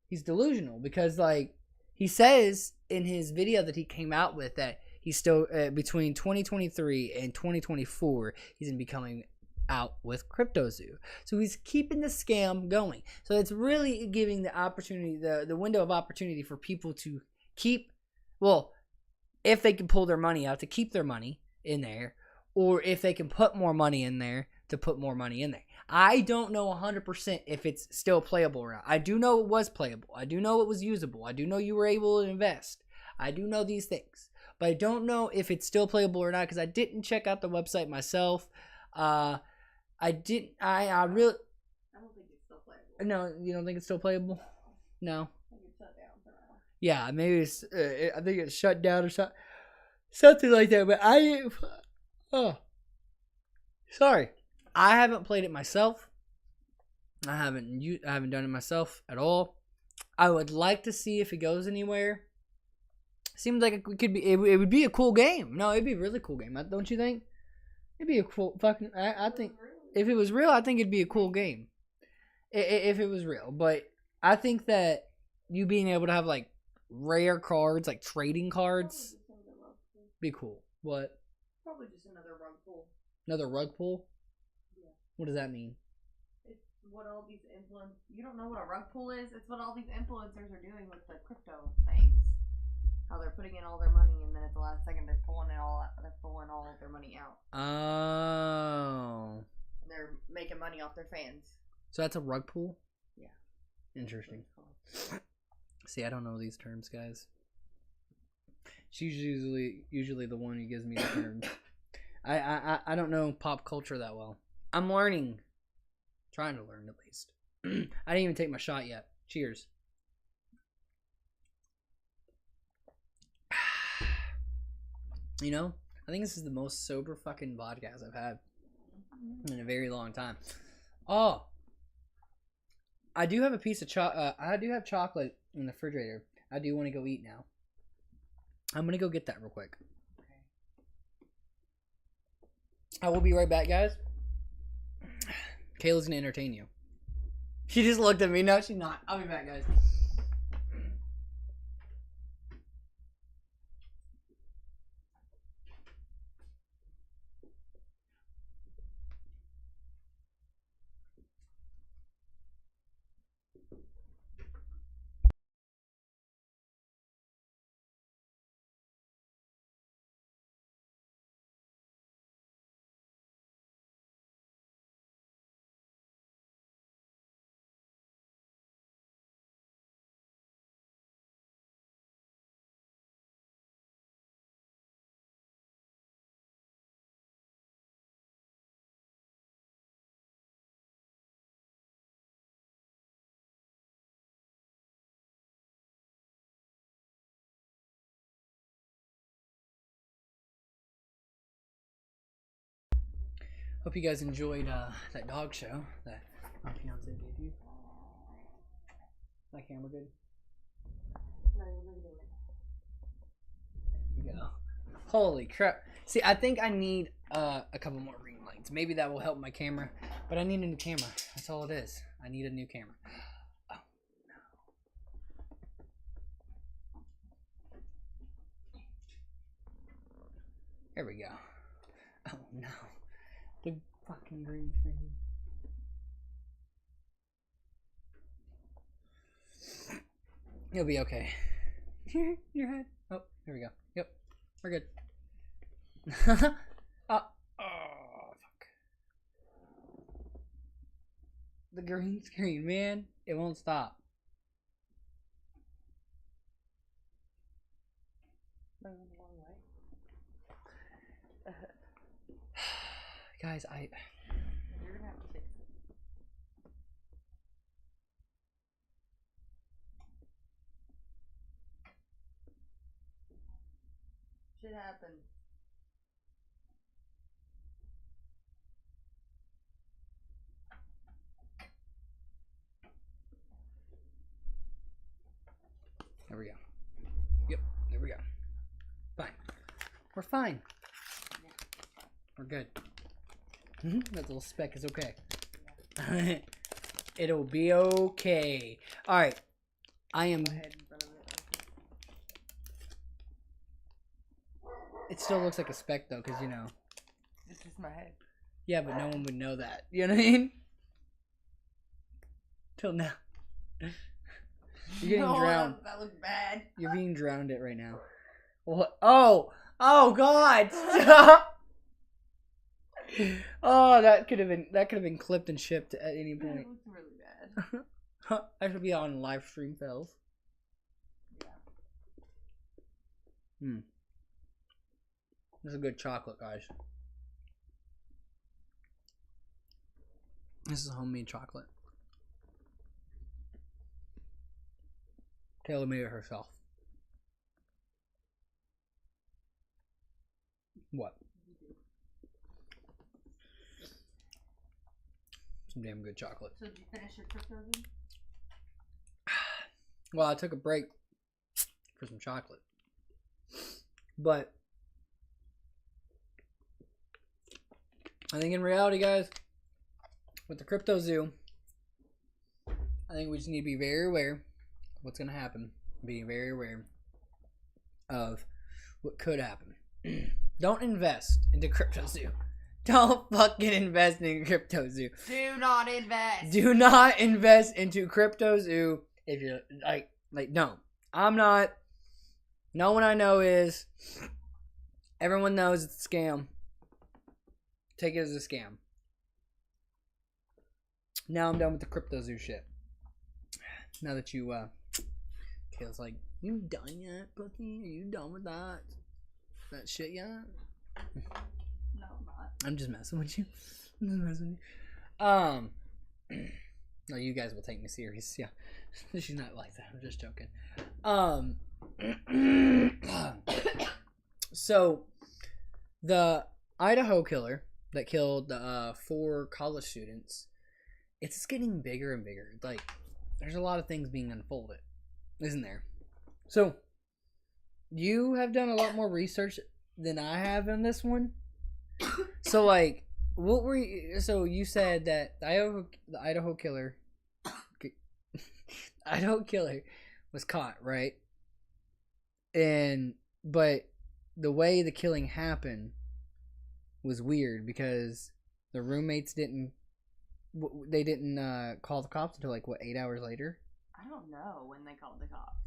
he's delusional because like he says in his video that he came out with that he's still between 2023 and 2024 he's gonna be coming out with CryptoZoo. So he's keeping the scam going. So it's really giving the opportunity, the window of opportunity for people to keep, well, if they can pull their money out, to keep their money in there, or if they can put more money in there, to put more money in there. I don't know 100% if it's still playable or not. I do know it was playable. I do know it was usable. I do know you were able to invest. I do know these things. But I don't know if it's still playable or not because I didn't check out the website myself. I really... I don't think it's still playable. No, you don't think it's still playable? No. I think it's shut down for now. Yeah, maybe it's... I think it's shut down or something like that. But sorry. I haven't played it myself. I haven't done it myself at all. I would like to see if it goes anywhere. Seems like it could be. It would be a cool game. No, it'd be a really cool game. Don't you think? It'd be a cool fucking. I think if it was real, I think it'd be a cool game. If it was real, but I think that you being able to have like rare cards, like trading cards, be cool. What? Probably just another rug pull. Another rug pull? Yeah. What does that mean? It's what all these you don't know what a rug pull is? It's what all these influencers are doing with the crypto things. How they're putting in all their money and then at the last second they're pulling all of their money out. Oh. And they're making money off their fans. So that's a rug pull? Yeah. Interesting. See, I don't know these terms, guys. She's usually the one who gives me the terms. I don't know pop culture that well. I'm learning. Trying to learn, at least. I didn't even take my shot yet. Cheers. You know, I think this is the most sober fucking podcast I've had in a very long time. Oh. I do have a piece of I do have chocolate in the refrigerator. I do want to go eat now. I'm going to go get that real quick. I will be right back, guys. Kayla's going to entertain you. She just looked at me. No, she's not. I'll be back, guys. Hope you guys enjoyed that dog show that my fiance gave you. My camera good? There you go. Holy crap. See, I think I need a couple more ring lights. Maybe that will help my camera. But I need a new camera. That's all it is. I need a new camera. Oh, no. There we go. Oh, no. The fucking green screen. You'll be okay. Your head. Oh, there we go. Yep. We're good. Oh, fuck. The green screen, man. It won't stop. Guys, You're gonna have to fix it. Shit happened. there we go. Yep, there we go. Fine. We're fine. We're good. That little speck is okay. It'll be okay. Alright. I am... It still looks like a speck though, because you know. It's just my head. Yeah, but no one would know that. You know what I mean? Till now. You're getting drowned. That looks bad. You're being drowned it right now. What? Oh! Oh God! Stop! Oh, that could have been clipped and shipped at any That point. looks really bad. I should be on live stream, fellas. Yeah. This is a good chocolate, guys. This is homemade chocolate. Taylor made it herself. What? Some damn good chocolate. So did you finish your crypto then? Well, I took a break for some chocolate. But I think in reality, guys, with the crypto zoo, I think we just need to be very aware of what's going to happen. Be very aware of what could happen. Don't invest into crypto zoo. Don't fucking invest in crypto zoo. Do not invest. Do not invest into crypto zoo if you're like no. I'm not. No one I know is. Everyone knows it's a scam. Take it as a scam. Now I'm done with the crypto zoo shit. Now that you Kayla's like, you done yet, pussy? Are you done with that shit yet? No, I'm not. I'm just messing with you. No, you guys will take me serious. Yeah, she's not like that. I'm just joking. So the Idaho killer that killed the 4 college students, it's just getting bigger and bigger. Like, there's a lot of things being unfolded, isn't there? So you have done a lot more research than I have on this one. So, like, what were you... So, you said that the Idaho killer... Idaho killer was caught, right? But the way the killing happened was weird because the roommates didn't... They didn't call the cops until, like, what, 8 hours later? I don't know when they called the cops.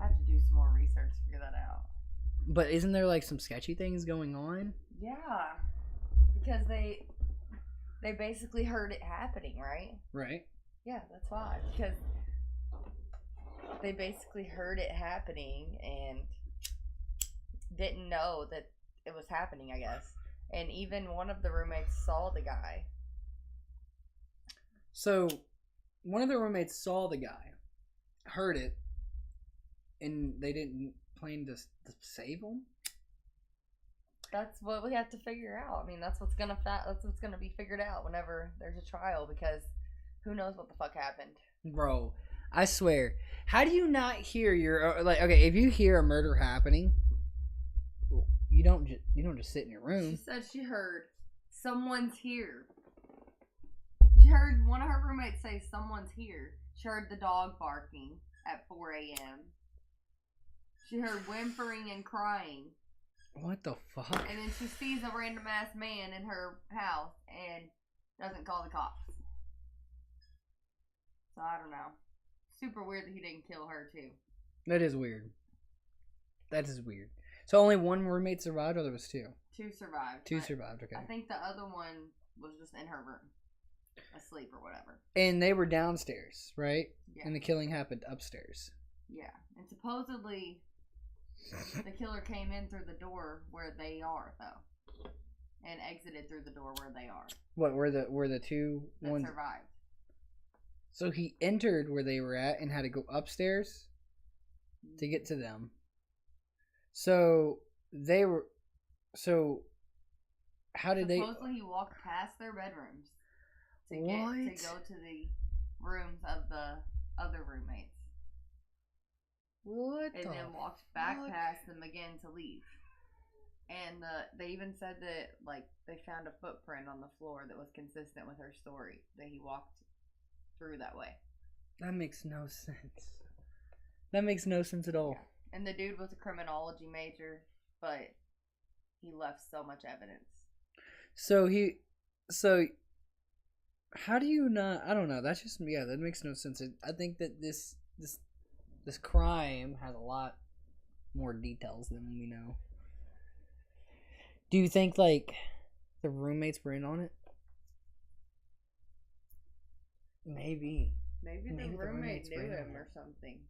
I have to do some more research to figure that out. But isn't there, like, some sketchy things going on? Yeah. Because they basically heard it happening, right? Right. Yeah, that's why. Because they basically heard it happening and didn't know that it was happening, I guess. And even one of the roommates saw the guy. So, one of the roommates saw the guy, heard it, and they didn't plan to save him? That's what we have to figure out. I mean, that's what's gonna be figured out whenever there's a trial, because who knows what the fuck happened. Bro, I swear. How do you not hear your like? Okay, if you hear a murder happening, you don't just sit in your room. She said she heard someone's here. She heard one of her roommates say someone's here. She heard the dog barking at 4 a.m. She heard whimpering and crying. What the fuck? And then she sees a random ass man in her house and doesn't call the cops. So I don't know. Super weird that he didn't kill her too. That is weird. That is weird. So only one roommate survived, or there was two? Two survived. Two survived, okay. I think the other one was just in her room, asleep or whatever. And they were downstairs, right? Yeah. And the killing happened upstairs. Yeah. And supposedly the killer came in through the door where they are, though, and exited through the door where they are. What were the two that ones survived? So he entered where they were at and had to go upstairs to get to them. So they were. So how did Supposedly he walked past their bedrooms to go to the rooms of the other roommates. What? And then walked back past them again to leave. And they even said that like they found a footprint on the floor that was consistent with her story, that he walked through that way. That makes no sense. That makes no sense at all. And the dude was a criminology major, but he left so much evidence. So how do you not? I don't know. That's just that makes no sense. I think that this crime has a lot more details than we know. Do you think like the roommates were in on it? Maybe the roommate knew him or something.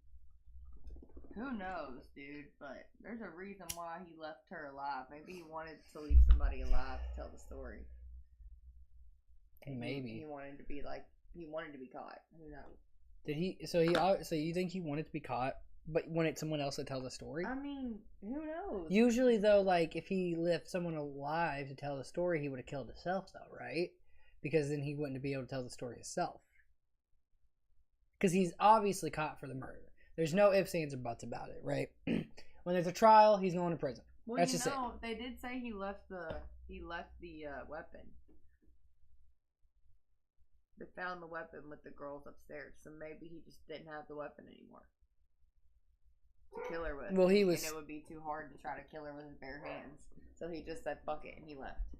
Who knows, dude? But there's a reason why he left her alive. Maybe he wanted to leave somebody alive to tell the story. And maybe he wanted to be caught. Who knows? Did he? So you think he wanted to be caught, but wanted someone else to tell the story? I mean, who knows? Usually, though, like if he left someone alive to tell the story, he would have killed himself, though, right? Because then he wouldn't be able to tell the story himself. Because he's obviously caught for the murder. There's no ifs, ands, or buts about it, right? When there's a trial, he's going to prison. Well, that's just it. They did say he left the weapon. They found the weapon with the girls upstairs, so maybe he just didn't have the weapon anymore to kill her with. Well, and it would be too hard to try to kill her with his bare hands, so he just said "fuck it" and he left.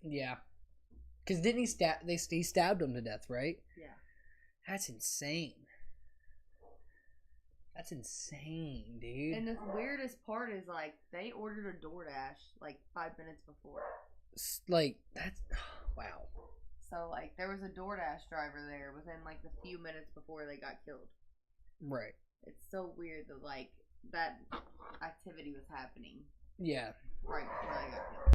Yeah, because didn't he stabbed him to death, right? Yeah. That's insane. That's insane, dude. And the weirdest part is, like, they ordered a DoorDash, like, 5 minutes before. Like, that's... Wow. So, like, there was a DoorDash driver there within, like, the few minutes before they got killed. Right. It's so weird that, like, that activity was happening. Yeah. Right before they got killed.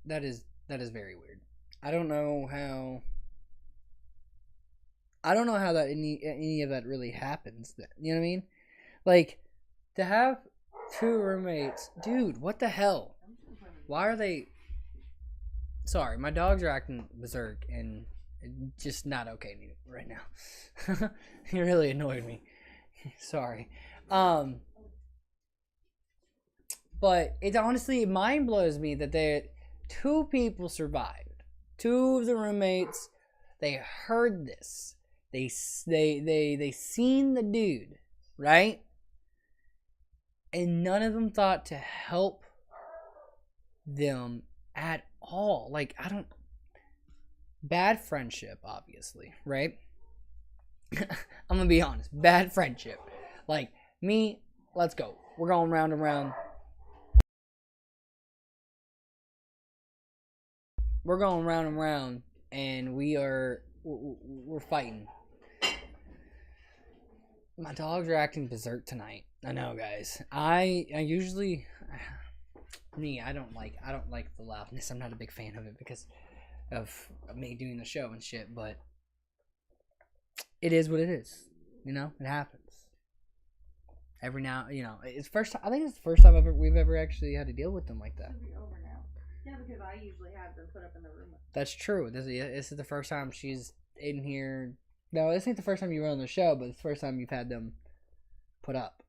That is very weird. I don't know how that any of that really happens. You know what I mean? Like, to have two roommates, dude. What the hell? Why are they? Sorry, my dogs are acting berserk and just not okay right now. It really annoyed me. Sorry. But it honestly mind blows me that two people survived. Two of the roommates, they heard this. They seen the dude, right? And none of them thought to help them at all. Like, bad friendship, obviously, right? I'm gonna be honest. Bad friendship. Like, me, let's go. We're going round and round. We're going round and round, and we're fighting. My dogs are acting berserk tonight. I know, guys. I usually, I don't like the loudness. I'm not a big fan of it because of me doing the show and shit. But it is what it is. You know, it happens. Every now, it's first time. I think it's the first time we've ever actually had to deal with them like that. Should be over now. Yeah, because I usually have them put up in the room. That's true. This is the first time she's in here. No, this ain't the first time you were on the show, but it's the first time you've had them put up.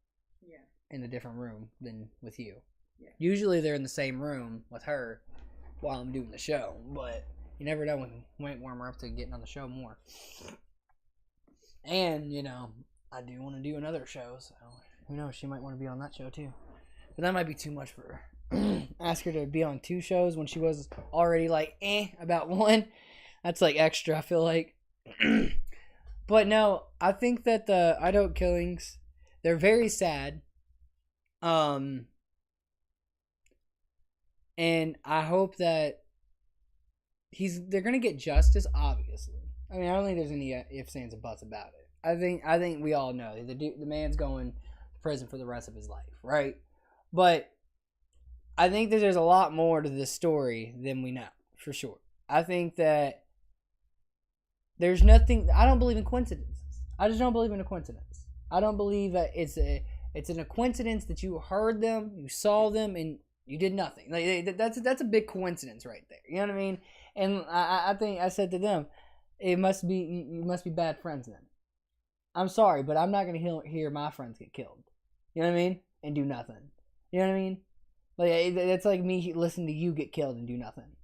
Yeah. In a different room than with you. Yeah. Usually they're in the same room with her while I'm doing the show, but you never know when we might warm her up to getting on the show more. And, I do want to do another show, so who knows, she might want to be on that show too. But that might be too much for her. Ask her to be on 2 shows when she was already like, about 1. That's like extra, I feel like. But no, I think that the Idaho killings, they're very sad. And I hope that they're gonna get justice, obviously. I mean, I don't think there's any ifs, ands, and buts about it. I think we all know the man's going to prison for the rest of his life, right? But I think that there's a lot more to this story than we know, for sure. I think that there's nothing. I don't believe in coincidences. I just don't believe in a coincidence. I don't believe that it's a coincidence that you heard them, you saw them, and you did nothing. Like that's a big coincidence right there. You know what I mean? And I think I said to them, you must be bad friends then. I'm sorry, but I'm not gonna hear my friends get killed. You know what I mean? And do nothing. You know what I mean? Like that's like me listening to you get killed and do nothing.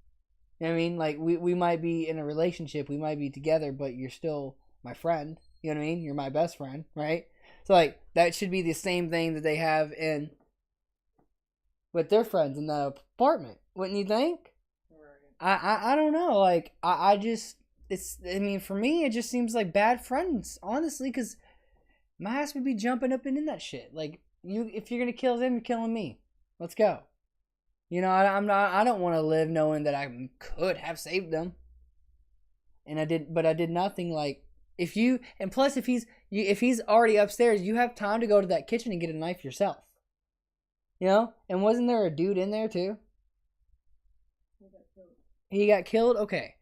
You know what I mean? Like we might be in a relationship, we might be together, but you're still my friend. You know what I mean? You're my best friend, right? So like that should be the same thing that they have with their friends in the apartment, wouldn't you think? Right. I don't know. Like I just for me it just seems like bad friends, honestly, because my ass would be jumping up and in that shit. Like if you're gonna kill them, you're killing me. Let's go. I don't want to live knowing that I could have saved them. And I did nothing. Like if he's already upstairs, you have time to go to that kitchen and get a knife yourself. And wasn't there a dude in there too? He got killed? Okay.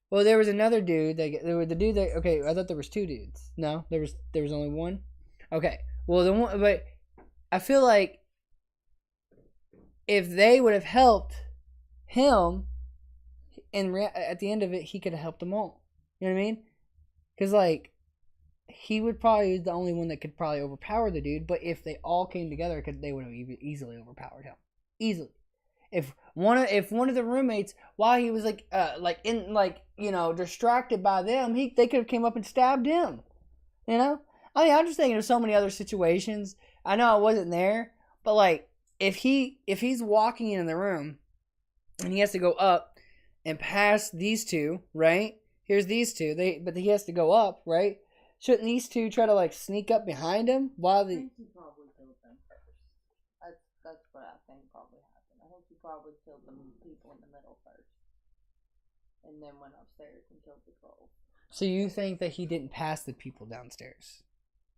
Well, there was another dude. Okay, I thought there was 2 dudes. No, there was only one. Okay. Well, but I feel like if they would have helped him, and at the end of it, he could have helped them all. You know what I mean? Because like he would probably be the only one that could probably overpower the dude. But if they all came together, they would have easily overpowered him. Easily. If one of the roommates, while he was distracted by them, they could have came up and stabbed him. I mean, I'm just thinking of so many other situations. I know I wasn't there, but like if he's walking in the room and he has to go up and past these 2, right? Here's these 2. But he has to go up, right? Shouldn't these 2 try to like sneak up behind him while the? I think he probably killed them first. That's what I think probably happened. I think he probably killed the people in the middle first, and then went upstairs and killed the girls. So you think that he didn't pass the people downstairs?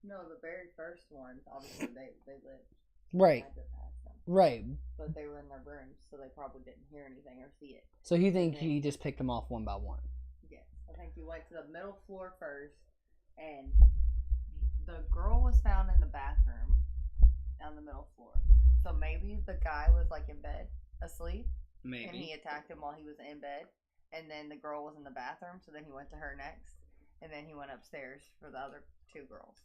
No, the very first ones, obviously they lived. Right. Had to pass them. Right. But they were in their rooms, so they probably didn't hear anything or see it. So you think he just picked them off one by one? Yes. I think he went to the middle floor first, and the girl was found in the bathroom on the middle floor. So maybe the guy was like in bed, asleep. Maybe. And he attacked him while he was in bed. And then the girl was in the bathroom, so then he went to her next. And then he went upstairs for the other 2 girls.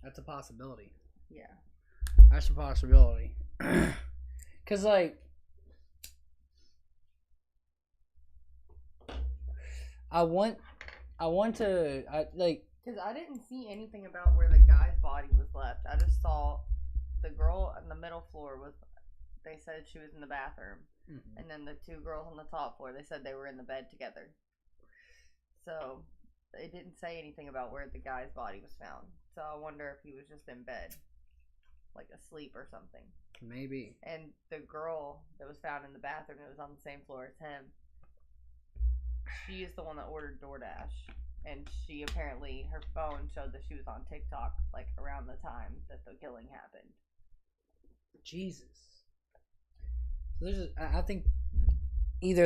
That's a possibility. Yeah. That's a possibility. Because, like, I want to, because I didn't see anything about where the guy's body was left. I just saw the girl on the middle floor they said she was in the bathroom. Mm-hmm. And then the 2 girls on the top floor, they said they were in the bed together. So, it didn't say anything about where the guy's body was found. So, I wonder if he was just in bed, like asleep or something. Maybe. And the girl that was found in the bathroom that was on the same floor as him, she is the one that ordered DoorDash. And she apparently, her phone showed that she was on TikTok, like, around the time that the killing happened. Jesus. So I think either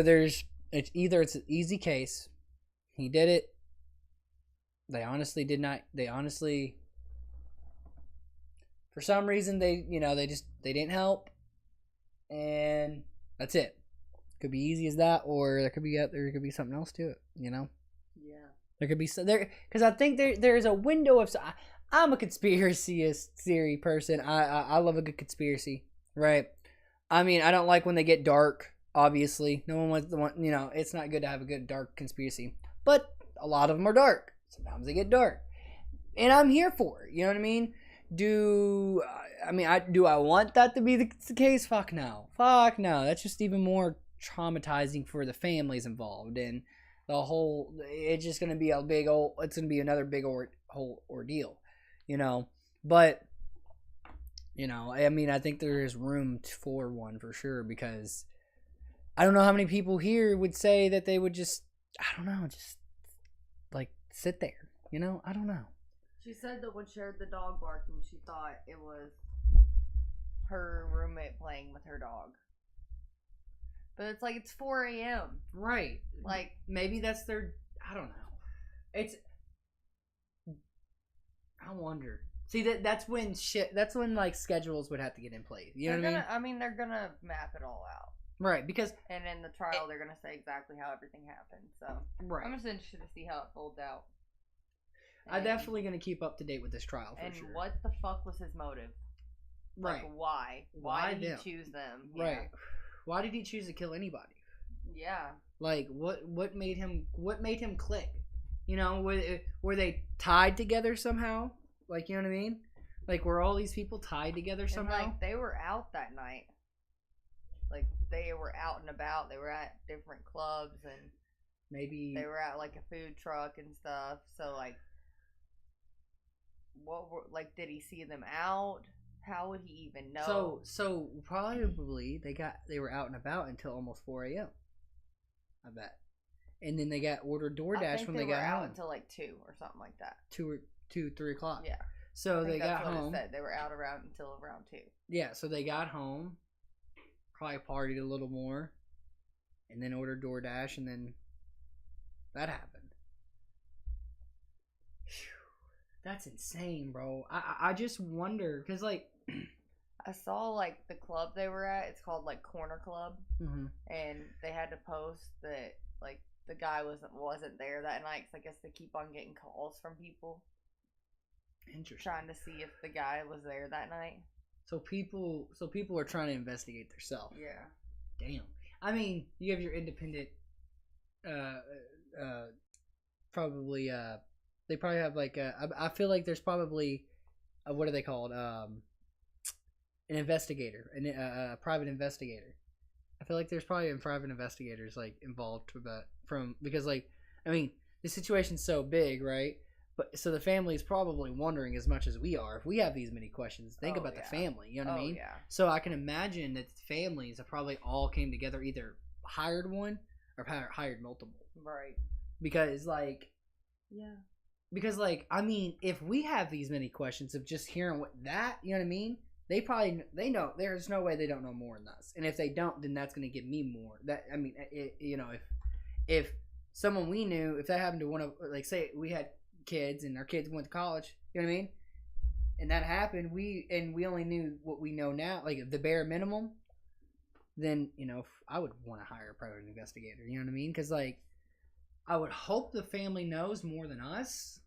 it's an easy case. He did it They honestly did not. They honestly, for some reason, they they didn't help, and that's it. Could be easy as that, or there could be something else to it. Yeah. There could be there because I think there's a window of. I'm a conspiracy theory person. I love a good conspiracy, right? I mean, I don't like when they get dark. Obviously, no one wants the one. It's not good to have a good dark conspiracy, but a lot of them are dark. Sometimes they get dark, and I'm here for it. You know what I mean? Do I want that to be the case? Fuck no. That's just even more traumatizing for the families involved, and the whole. It's just gonna be a big old. It's gonna be another big whole ordeal, But I think there is room for one for sure because I don't know how many people here would say that they would just. I don't know, just like sit there. I don't know. She said that when she heard the dog barking, she thought it was her roommate playing with her dog. But it's like it's 4 a.m. Right. Like maybe that's their. I don't know. It's. I wonder. See that's when That's when like schedules would have to get in place. You know what I mean? I mean, they're gonna map it all out. Right, because and in the trial they're gonna say exactly how everything happened. So right. I'm just interested to see how it folds out. I'm definitely gonna keep up to date with this trial for sure. And what the fuck was his motive? Right. Like, why? Why did he choose them? Right. Yeah. Why did he choose to kill anybody? Yeah. Like what made him click? Were they tied together somehow? Like, you know what I mean? Like, were all these people tied together somehow? And, like, they were out that night. Like, they were out and about. They were at different clubs and maybe they were at like a food truck and stuff. So like, did he see them out? How would he even know? So probably they were out and about until almost 4 a.m. I bet. And then they got ordered DoorDash when they got home. Out until like 2 or something like that. 3 o'clock. Yeah. So they got home. They were out until around 2. Yeah, so they got home, probably partied a little more, and then ordered DoorDash, and then that happened. Whew. That's insane, bro. I just wonder, because, like... I saw, like, the club they were at. It's called, like, Corner Club. Mm-hmm. And they had to post that, like, the guy wasn't there that night, because I guess they keep on getting calls from people. Interesting. Trying to see if the guy was there that night. So people are trying to investigate themselves. Yeah. Damn. I mean, you have your independent probably they probably have like I feel like there's probably what are they called? An investigator, a private investigator. I feel like there's probably private investigators like involved because like I mean, the situation's so big, right? But so the family's probably wondering as much as we are. If we have these many questions, think about the family. You know what I mean? Yeah. So I can imagine that the families have probably all came together, either hired one or hired multiple. Right. Because like, yeah. Because like, I mean, if we have these many questions of just hearing what that, you know what I mean? They know. There's no way they don't know more than us. And if they don't, then that's going to give me more. That I mean, if someone we knew, if that happened to one of, like, say we had kids and our kids went to college, you know what I mean, and that happened, we only knew what we know now, like the bare minimum, then I would want to hire a private investigator, you know what I mean, because like I would hope the family knows more than us,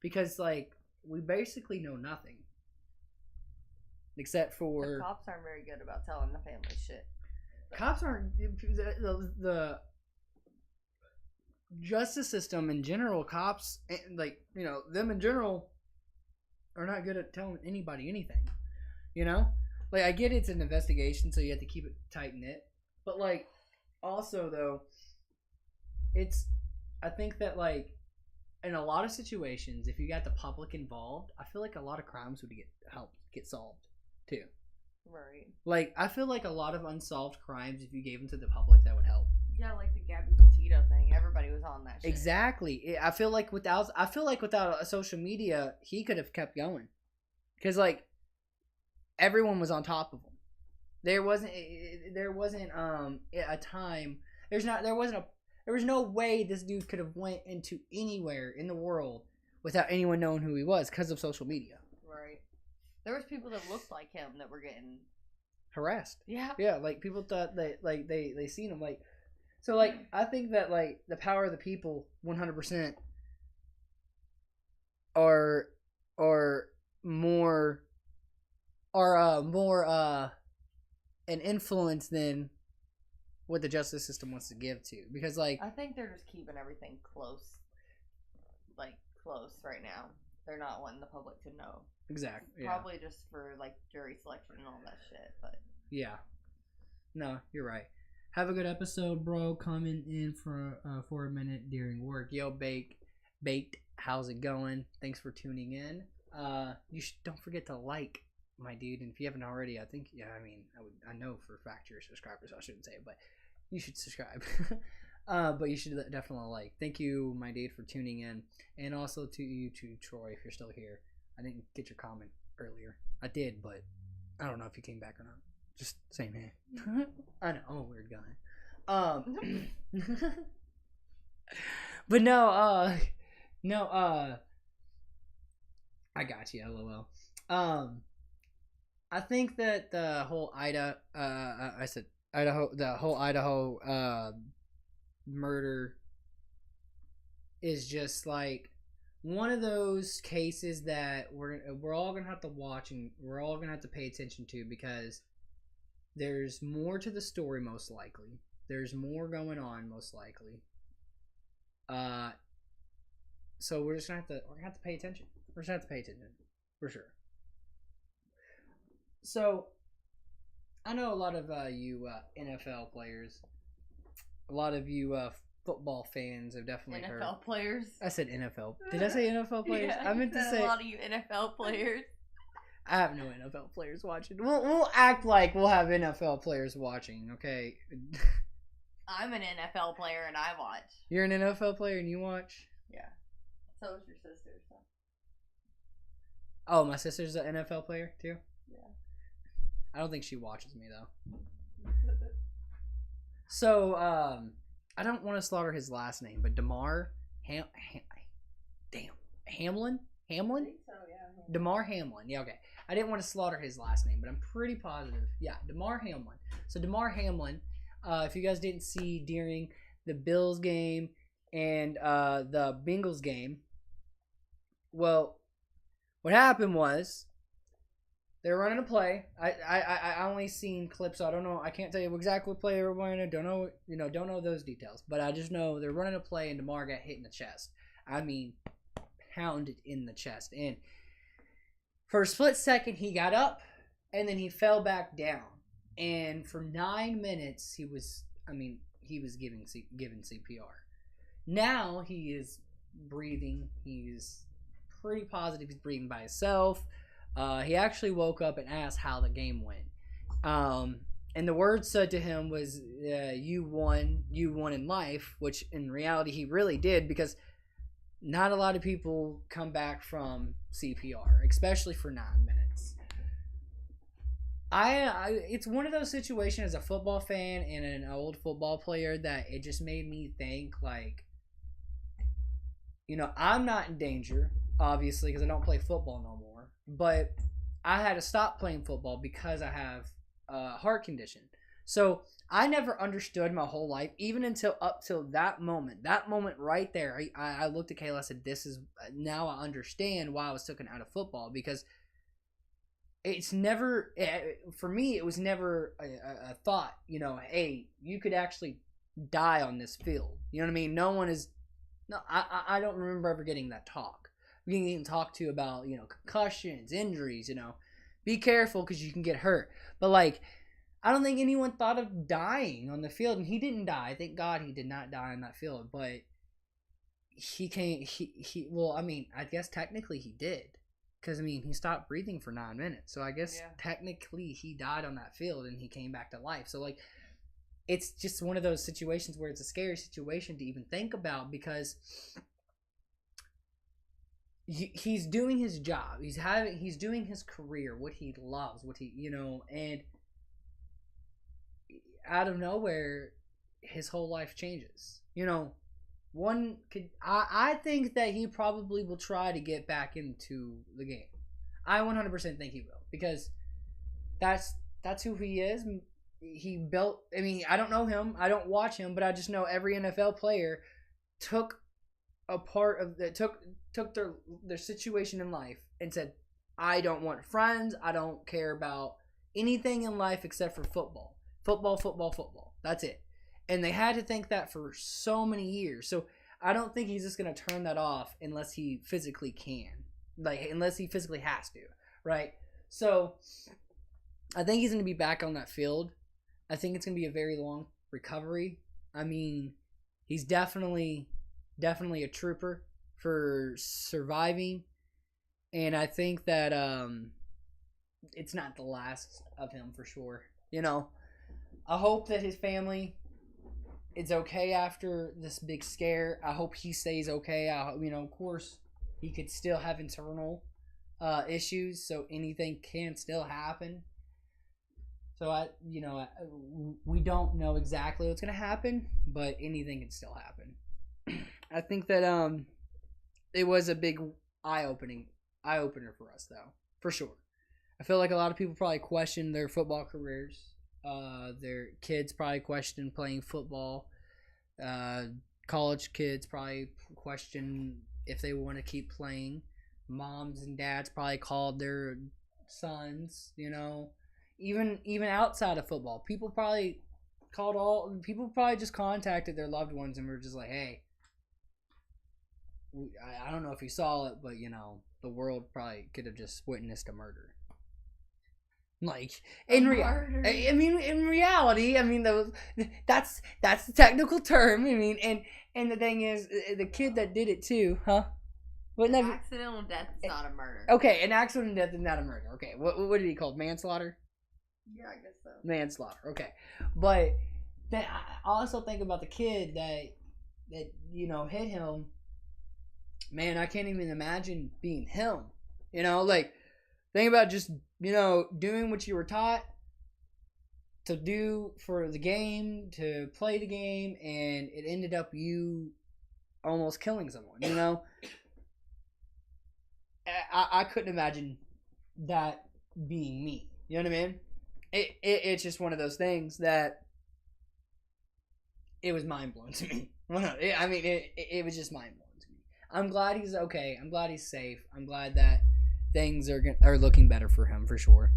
because like we basically know nothing except for the cops aren't very good about telling the family shit. Cops aren't the justice system in general. Cops, like them in general, are not good at telling anybody anything. Like I get it's an investigation, so you have to keep it tight knit. But like, also though, I think that like in a lot of situations, if you got the public involved, I feel like a lot of crimes would get solved too. Right. Like I feel like a lot of unsolved crimes, if you gave them to the public, that would help. Yeah, like the Gabby Petito thing. Everybody was on that shit. Exactly. I feel like without a social media, he could have kept going. Because like everyone was on top of him. There wasn't a time. There There was no way this dude could have went into anywhere in the world without anyone knowing who he was because of social media. Right. There was people that looked like him that were getting Harassed. Yeah. Yeah, like people thought they seen him like. So like I think that like the power of the people 100% are more an influence than what the justice system wants to give to, because like I think they're just keeping everything close right now. They're not wanting the public to know. exactly Probably just for like jury selection and all that shit, but yeah. No, you're right. Have a good episode, bro. Coming in for a minute during work. Yo, baked. How's it going? Thanks for tuning in. Don't forget to like, my dude. And if you haven't already, I think I know for a fact you're a subscriber, so I shouldn't say it, but you should subscribe. But you should definitely like. Thank you, my dude, for tuning in, and also to you, to Troy, if you're still here. I didn't get your comment earlier. I did, but I don't know if you came back or not. Just saying, hey. I know, I'm a weird guy. But no, I got you, lol. I think that the whole Idaho murder is just like one of those cases that we're all gonna have to watch, and we're all gonna have to pay attention to, because there's more to the story, most likely. There's more going on, most likely. So we're gonna have to pay attention. We're just gonna have to pay attention, for sure. So, I know a lot of you NFL players, a lot of you football fans have definitely heard. NFL players. I said NFL. Did I say NFL players? Yeah, I meant to say a lot of you NFL players. I have no NFL players watching. We'll act like we'll have NFL players watching, okay? I'm an NFL player and I watch. You're an NFL player and you watch? Yeah. So is your sister. So. Oh, my sister's an NFL player too? Yeah. I don't think she watches me though. So, I don't want to slaughter his last name, but Damar Hamlin? Hamlin? I think so, yeah. Damar Hamlin. Yeah, okay. I didn't want to slaughter his last name, but I'm pretty positive. Yeah, Damar Hamlin. So Damar Hamlin, if you guys didn't see during the Bills game and the Bengals game, well, what happened was they were running a play. I only seen clips, so I don't know. I can't tell you exactly what play they were running. Don't know those details. But I just know they're running a play and Damar got hit in the chest. I mean, pounded in the chest. And for a split second, he got up and then he fell back down. And for 9 minutes, he was given CPR. Now he is breathing. He's pretty positive he's breathing by himself. He actually woke up and asked how the game went. And the words said to him was, you won in life, which in reality he really did, because not a lot of people come back from CPR, especially for 9 minutes. It's one of those situations as a football fan and an old football player that it just made me think, like, I'm not in danger, obviously, because I don't play football no more. But I had to stop playing football because I have a heart condition. So I never understood my whole life, even up till that moment. That moment right there, I looked at Kayla. I said, now I understand why I was taken out of football, because it's never, for me, it was never a thought, hey, you could actually die on this field. You know what I mean? I don't remember ever getting that talk. Getting talked to about, concussions, injuries, be careful because you can get hurt. But, like, I don't think anyone thought of dying on the field, and he didn't die. Thank God he did not die on that field, but I guess technically he did, because, he stopped breathing for 9 minutes, so I guess technically he died on that field, and he came back to life. So, like, it's just one of those situations where it's a scary situation to even think about, because he's doing his job. He's doing his career, what he loves, and out of nowhere, his whole life changes. You know, one could. I think that he probably will try to get back into the game. I 100% think he will, because that's who he is. He built. I mean, I don't know him. I don't watch him, but I just know every NFL player took a part of that. Took their situation in life and said, I don't want friends. I don't care about anything in life except for football. Football, football, football. That's it. And they had to think that for so many years. So I don't think he's just going to turn that off unless he physically can. Like, unless he physically has to. Right? So I think he's going to be back on that field. I think it's going to be a very long recovery. I mean, he's definitely a trooper for surviving. And I think that it's not the last of him for sure. You know, I hope that his family is okay after this big scare. I hope he stays okay. Of course, he could still have internal issues, so anything can still happen. So we don't know exactly what's gonna happen, but anything can still happen. I think that it was a big eye opener for us, though, for sure. I feel like a lot of people probably question their football careers. Their kids probably question playing football. College kids probably question if they want to keep playing. Moms and dads probably called their sons, even outside of football. People probably just contacted their loved ones and were just like, hey, I don't know if you saw it, but the world probably could have just witnessed a murder. Like in reality, that's the technical term. I mean, and the thing is, the kid that did it too, huh? Accidental death is not a murder. Okay, an accidental death is not a murder. Okay, what did he call it? Manslaughter? Yeah, I guess so. Manslaughter. Okay, but then I also think about the kid that hit him. Man, I can't even imagine being him. Think about just doing what you were taught to do for the game, to play the game, and it ended up you almost killing someone. I couldn't imagine that being me. You know what I mean? It's just one of those things that it was mind blowing to me. It was just mind blowing to me. I'm glad he's okay. I'm glad he's safe. I'm glad that things are looking better for him for sure.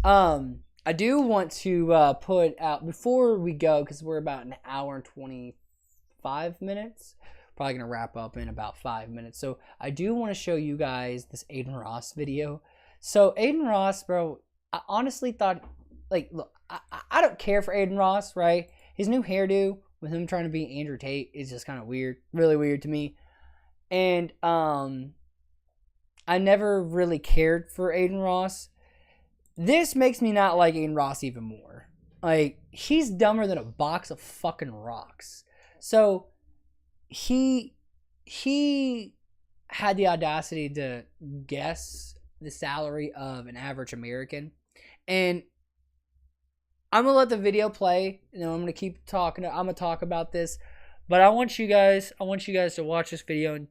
I do want to put out before we go, because we're about an hour and 25 minutes. Probably gonna wrap up in about 5 minutes. So I do want to show you guys this Aiden Ross video. So Aiden Ross, bro, I honestly thought, look, I don't care for Aiden Ross, right? His new hairdo with him trying to be Andrew Tate is just kind of weird, really weird to me. And I never really cared for Aiden Ross. This makes me not like Aiden Ross even more. He's dumber than a box of fucking rocks. So he had the audacity to guess the salary of an average American. And I'm going to let the video play. I'm going to keep talking. I'm going to talk about this. But I want you guys to watch this video and,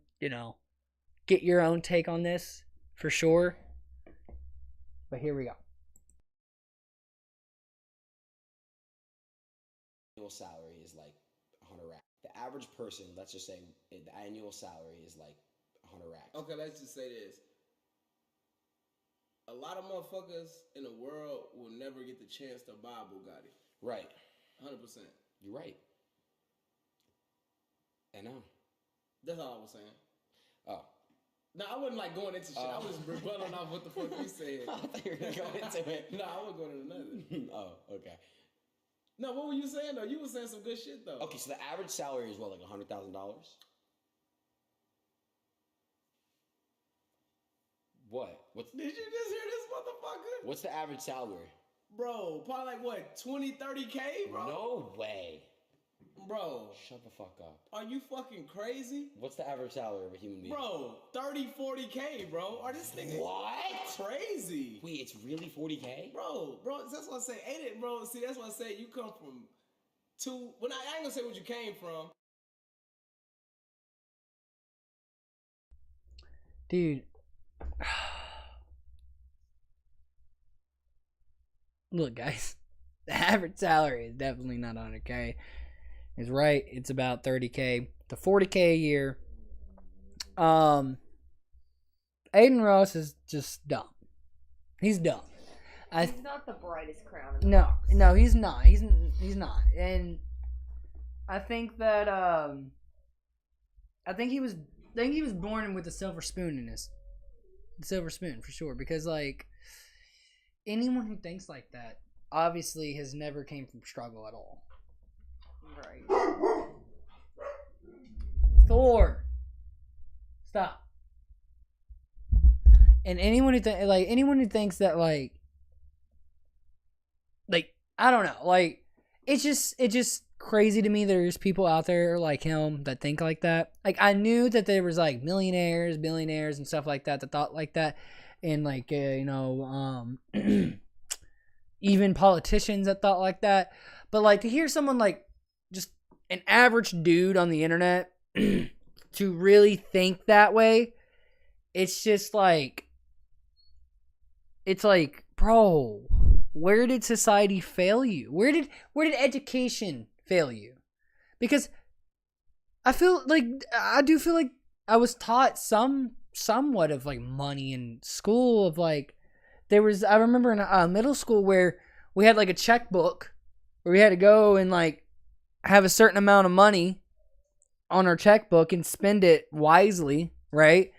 get your own take on this for sure. But here we go. Annual salary is like 100 racks. The average person, let's just say the annual salary is like 100 racks. Okay, let's just say this. A lot of motherfuckers in the world will never get the chance to buy a Bugatti. Right. 100%. You're right. I know. That's all I was saying. Oh. No, I wasn't going into shit. I was rebutting off what the fuck you said. I thought you were going to go into it. No, I wasn't going into nothing. Oh, okay. No, what were you saying though? You were saying some good shit though. Okay, so the average salary is what, like $100,000? What? Did you just hear this motherfucker? What's the average salary? Bro, probably like what, 20, 30K, bro? No way. Bro. Shut the fuck up. Are you fucking crazy? What's the average salary of a human being? Bro, 30, 40K, bro. Are this nigga what? Crazy. Wait, it's really 40K? Bro, that's what I say. Ain't it, bro? See, that's what I say. You come from to when I ain't gonna say what you came from. Dude. Look, guys. The average salary is definitely not 100K. It's right. It's about 30K to 40K a year. Aiden Ross is just dumb. He's dumb. He's not the brightest crown. No, he's not. He's not. And I think that I think he was born with a silver spoon in his silver spoon for sure. Because like anyone who thinks like that obviously has never came from struggle at all. Right. Thor, stop. And anyone who thinks that like I don't know, like it's just crazy to me that there's people out there like him that think like that. Like I knew that there was like millionaires, billionaires, and stuff like that thought like that, and like even politicians that thought like that. But like to hear someone like just an average dude on the internet to really think that way, it's just like, it's like, bro, where did society fail you? Where did education fail you? Because I do feel like I was taught somewhat of like money in school. Of like, I remember in middle school where we had like a checkbook where we had to go and like have a certain amount of money on our checkbook and spend it wisely, right?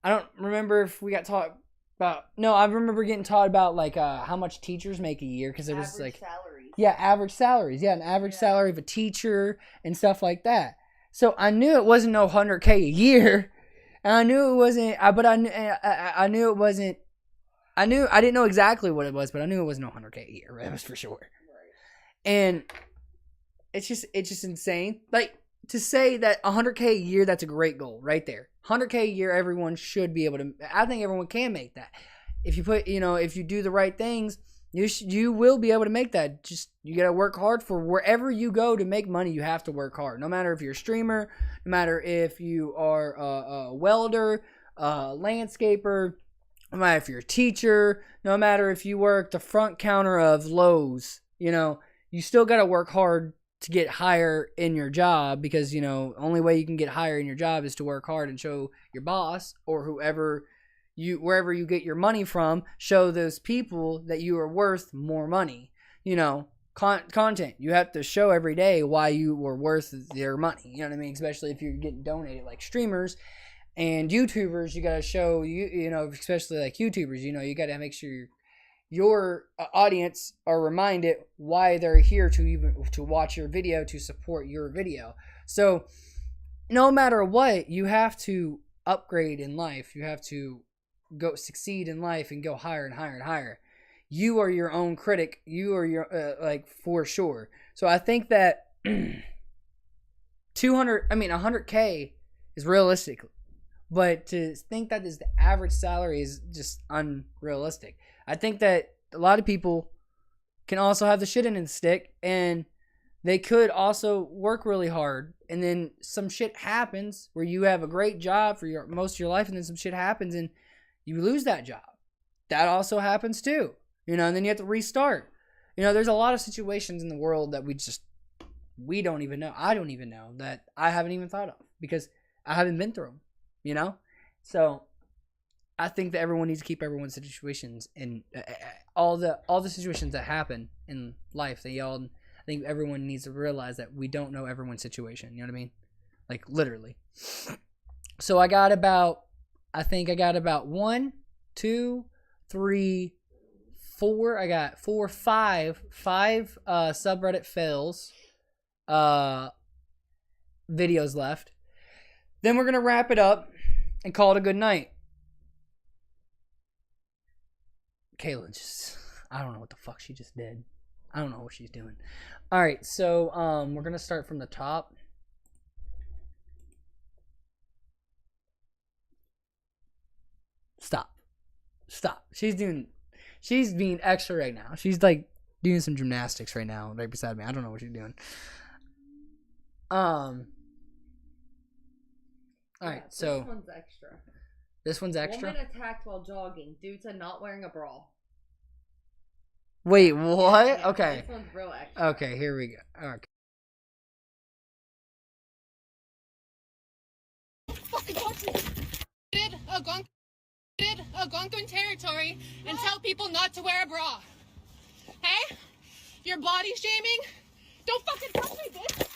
I don't remember if we got taught about. No, I remember getting taught about like how much teachers make a year, because it was Average like salaries. Yeah, average salaries. Yeah, an average salary of a teacher and stuff like that. So I knew it wasn't no 100K a year, and I knew it wasn't. I knew it wasn't. I didn't know exactly what it was, but I knew it wasn't no 100K a year. That was for sure. Right. And it's just insane. Like, to say that 100K a year, that's a great goal right there. 100K a year, everyone should be able to. I think everyone can make that. If you put, if you do the right things, you will be able to make that. Just, you got to work hard for wherever you go to make money. You have to work hard. No matter if you're a streamer, no matter if you are a welder, a landscaper, no matter if you're a teacher, no matter if you work the front counter of Lowe's, you still got to work hard to get higher in your job, because only way you can get higher in your job is to work hard and show your boss or wherever you get your money from, show those people that you are worth more money. Content, you have to show every day why you were worth their money. You know what I mean? Especially if you're getting donated, like streamers and YouTubers, you got to show especially like YouTubers, you got to make sure your audience are reminded why they're here to watch your video, to support your video. So no matter what, you have to upgrade in life. You have to go succeed in life and go higher and higher and higher. You are your own critic. You are your for sure. So I think that 100K is realistic, but to think that is the average salary is just unrealistic. I think that a lot of people can also have the shit in the stick, and they could also work really hard, and then some shit happens where you have a great job for most of your life, and then some shit happens and you lose that job. That also happens too, and then you have to restart. There's a lot of situations in the world that we don't even know. I don't even know, that I haven't even thought of, because I haven't been through them, So I think that everyone needs to keep everyone's situations and all the situations that happen in life. I think everyone needs to realize that we don't know everyone's situation. You know what I mean? Like, literally. So I got about 1, 2, 3, 4. I got 5 subreddit fails videos left. Then we're gonna wrap it up and call it a good night. Kayla I don't know what the fuck she just did. I don't know what she's doing. All right, so we're gonna start from the top. Stop. She's being extra right now. She's like doing some gymnastics right now, right beside me. I don't know what she's doing. All right, so this one's extra. this one's extra. Woman attacked while jogging due to not wearing a bra. Wait, what? Yeah, Okay. This one's real extra. Okay, here we go. Okay. Fucking watch me. Algonquin territory and tell people not to wear a bra. Hey? If you're body shaming, don't fucking touch me, bitch.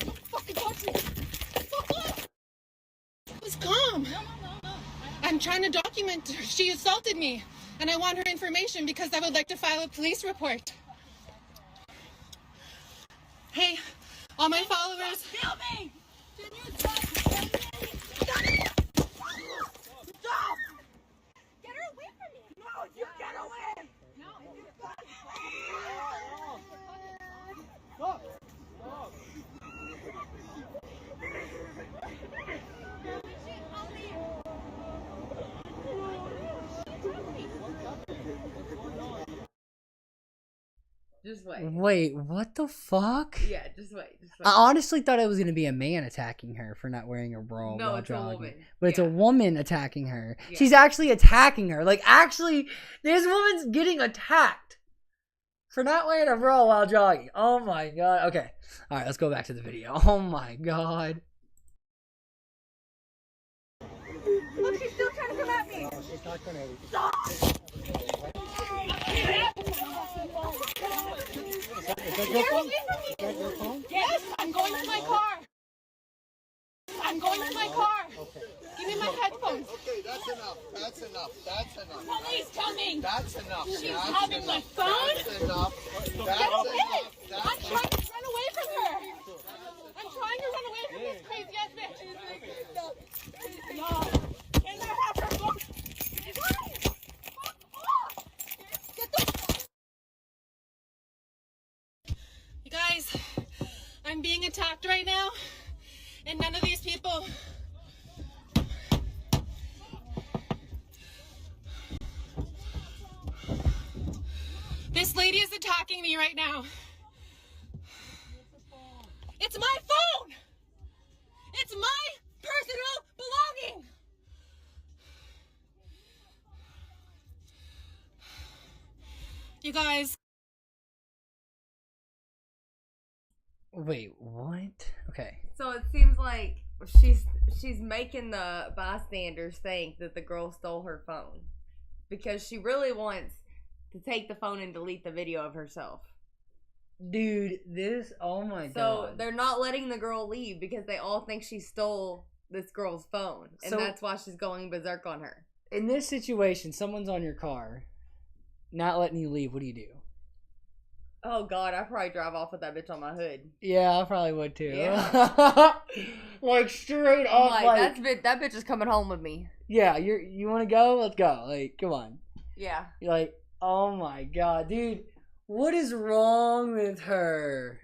Don't fucking touch me. Fuck off. Just calm. No. I'm trying to document her. She assaulted me, and I want her information because I would like to file a police report. Hey, all my followers. Kill me! Can you stop? Stop! Get her away from me! No, you get away! No, you stop! Just wait. Wait, what the fuck? Yeah, just wait. I honestly thought it was gonna be a man attacking her for not wearing a bra No, while it's a jogging. woman. But it's a woman attacking her. Yeah. She's actually attacking her. Like, actually, this woman's getting attacked for not wearing a bra while jogging. Oh my god. Okay. All right, let's go back to the video. Oh my god. Look, she's still trying to come at me. She's not gonna. Get away from me! Yes, I'm going to my car. I'm going to my car. Okay. Give me my headphones. Okay, that's enough. That's enough. That's enough. Police coming. That's enough. She's That's having enough. my phone. That's enough. Get That's away! enough. I'm trying to run away from her. I'm trying to run away from this crazy ass bitch. No. Can I have her phone? Fuck off! Get the. You guys, I'm being attacked right now, and none of these people. This lady is attacking me right now. It's my phone! It's my personal belonging! You guys. Wait, what? Okay. So it seems like she's making the bystanders think that the girl stole her phone because she really wants to take the phone and delete the video of herself. Dude, this, oh my god. So they're not letting the girl leave because they all think she stole this girl's phone. And So- that's why she's going berserk on her. In this situation, someone's on your car, not letting you leave, what do you do? Oh god, I'd probably drive off with that bitch on my hood. Yeah, I probably would too. Yeah. Like straight I'm up, like, that bitch is coming home with me. yeah, you want to go? Let's go. Like, come on. Yeah. You're like, oh my god, dude, what is wrong with her?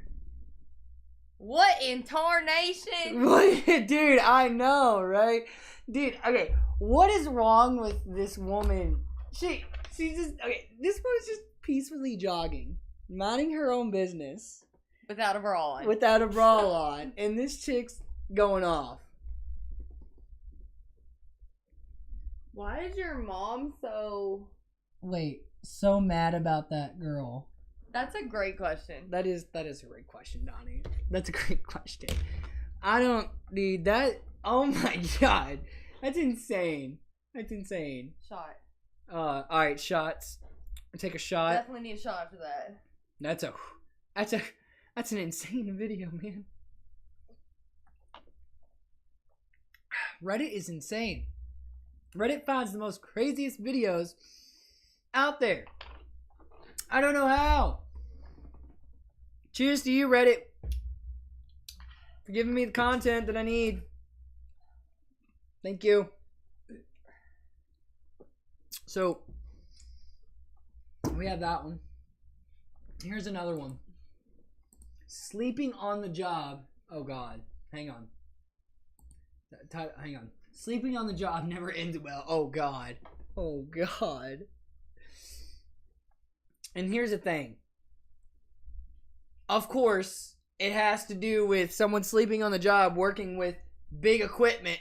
What in tarnation? What, dude? I know, right? Dude, okay, what is wrong with this woman? She just okay. This woman's just peacefully jogging, minding her own business. Without a bra on. Without a bra on, and this chick's going off. Why is your mom so... Wait, so mad about that girl? That's a great question. That is a great question, Donnie. That's a great question. I don't need that. Oh my god, that's insane. That's insane. Shot. All right, shots. Take a shot. Definitely need a shot for that. That's an insane video, man. Reddit is insane. Reddit finds the most craziest videos out there. I don't know how. Cheers to you, Reddit, for giving me the content that I need. Thank you. So, we have that one. Here's another one. Sleeping on the job. Oh god. Hang on. Hang on. Sleeping on the job never ends well. Oh god. Oh god. And here's the thing. Of course, it has to do with someone sleeping on the job working with big equipment.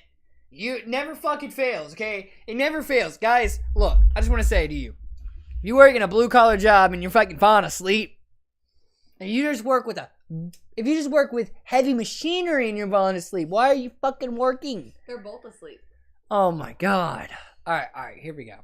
It never fucking fails, okay? It never fails. Guys, look, I just want to say to you, if you work in a blue-collar job and you're fucking falling asleep, and if you just work with heavy machinery and you're falling asleep, why are you fucking working? They're both asleep. Oh my god. Alright, here we go.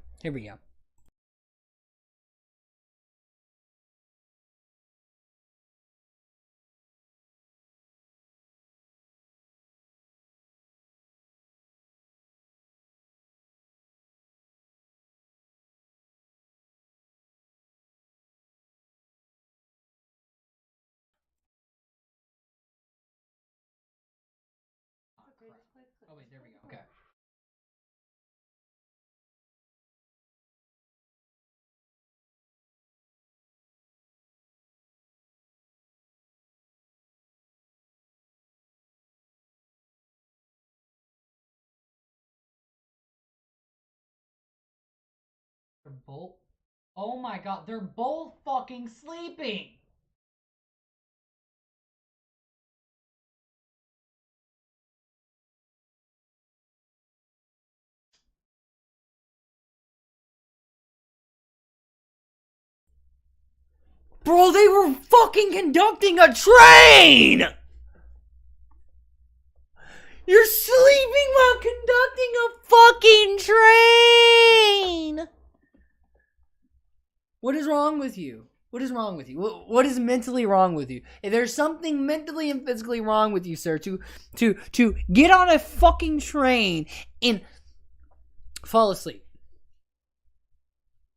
Oh wait, there we go. Okay. They're both. Oh my god, they're both fucking sleeping. Bro, they were fucking conducting a train! You're sleeping while conducting a fucking train! What is wrong with you? What is wrong with you? What is mentally wrong with you? If there's something mentally and physically wrong with you, sir, to get on a fucking train and fall asleep.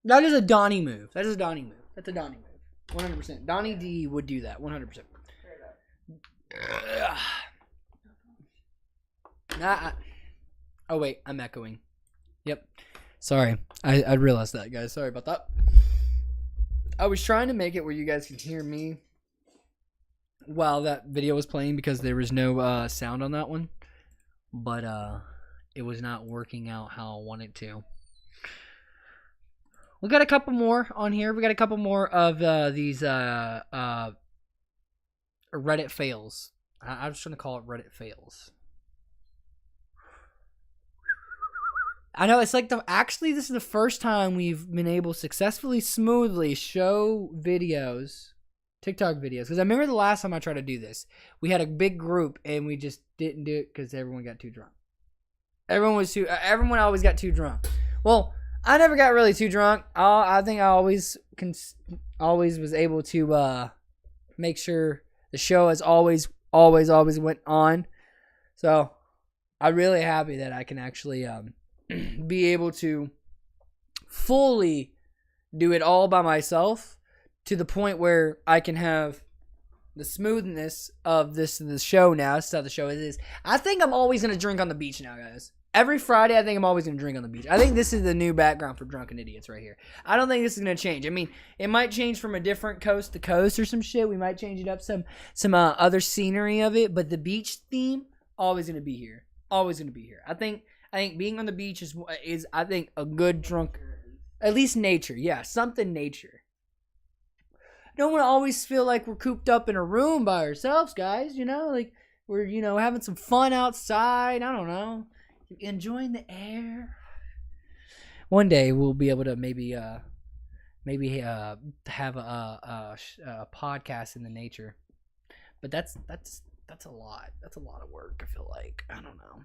That is a Donnie move. That's a Donnie move. 100%. Donnie D would do that. 100%. Oh wait, I'm echoing. Yep. Sorry. I realized that, guys. Sorry about that. I was trying to make it where you guys could hear me while that video was playing because there was no sound on that one. But it was not working out how I wanted to. We got a couple more on here. We got a couple more of these Reddit fails. I'm just trying to call it Reddit fails. I know it's like actually this is the first time we've been able to successfully, smoothly show videos, TikTok videos. Because I remember the last time I tried to do this, we had a big group and we just didn't do it because everyone got too drunk. Everyone always got too drunk. Well, I never got really too drunk. I think I always was able to make sure the show has always went on. So I'm really happy that I can actually be able to fully do it all by myself to the point where I can have the smoothness of the show now. This is how the show is. I think I'm always going to drink on the beach now, guys. Every Friday, I think I'm always going to drink on the beach. I think this is the new background for Drunken Idiots right here. I don't think this is going to change. I mean, it might change from a different coast to coast or some shit. We might change it up some other scenery of it. But the beach theme, always going to be here. Always going to be here. I think being on the beach is I think a good drunk, at least nature. Yeah, something nature. Don't want to always feel like we're cooped up in a room by ourselves, guys. You know, like we're having some fun outside. I don't know. Enjoying the air. One day we'll be able to maybe have a podcast in the nature, but that's a lot. That's a lot of work. I feel like I don't know.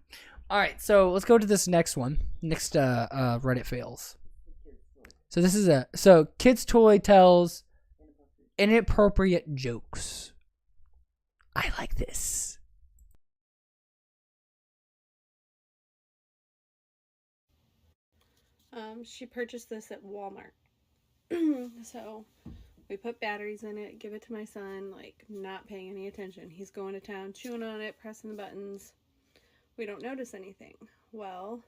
All right, so let's go to this next one. Next Reddit fails. So this is Kids Toy tells inappropriate jokes. I like this. She purchased this at Walmart. So we put batteries in it, give it to my son, like not paying any attention. He's going to town, chewing on it, pressing the buttons. We don't notice anything. Well,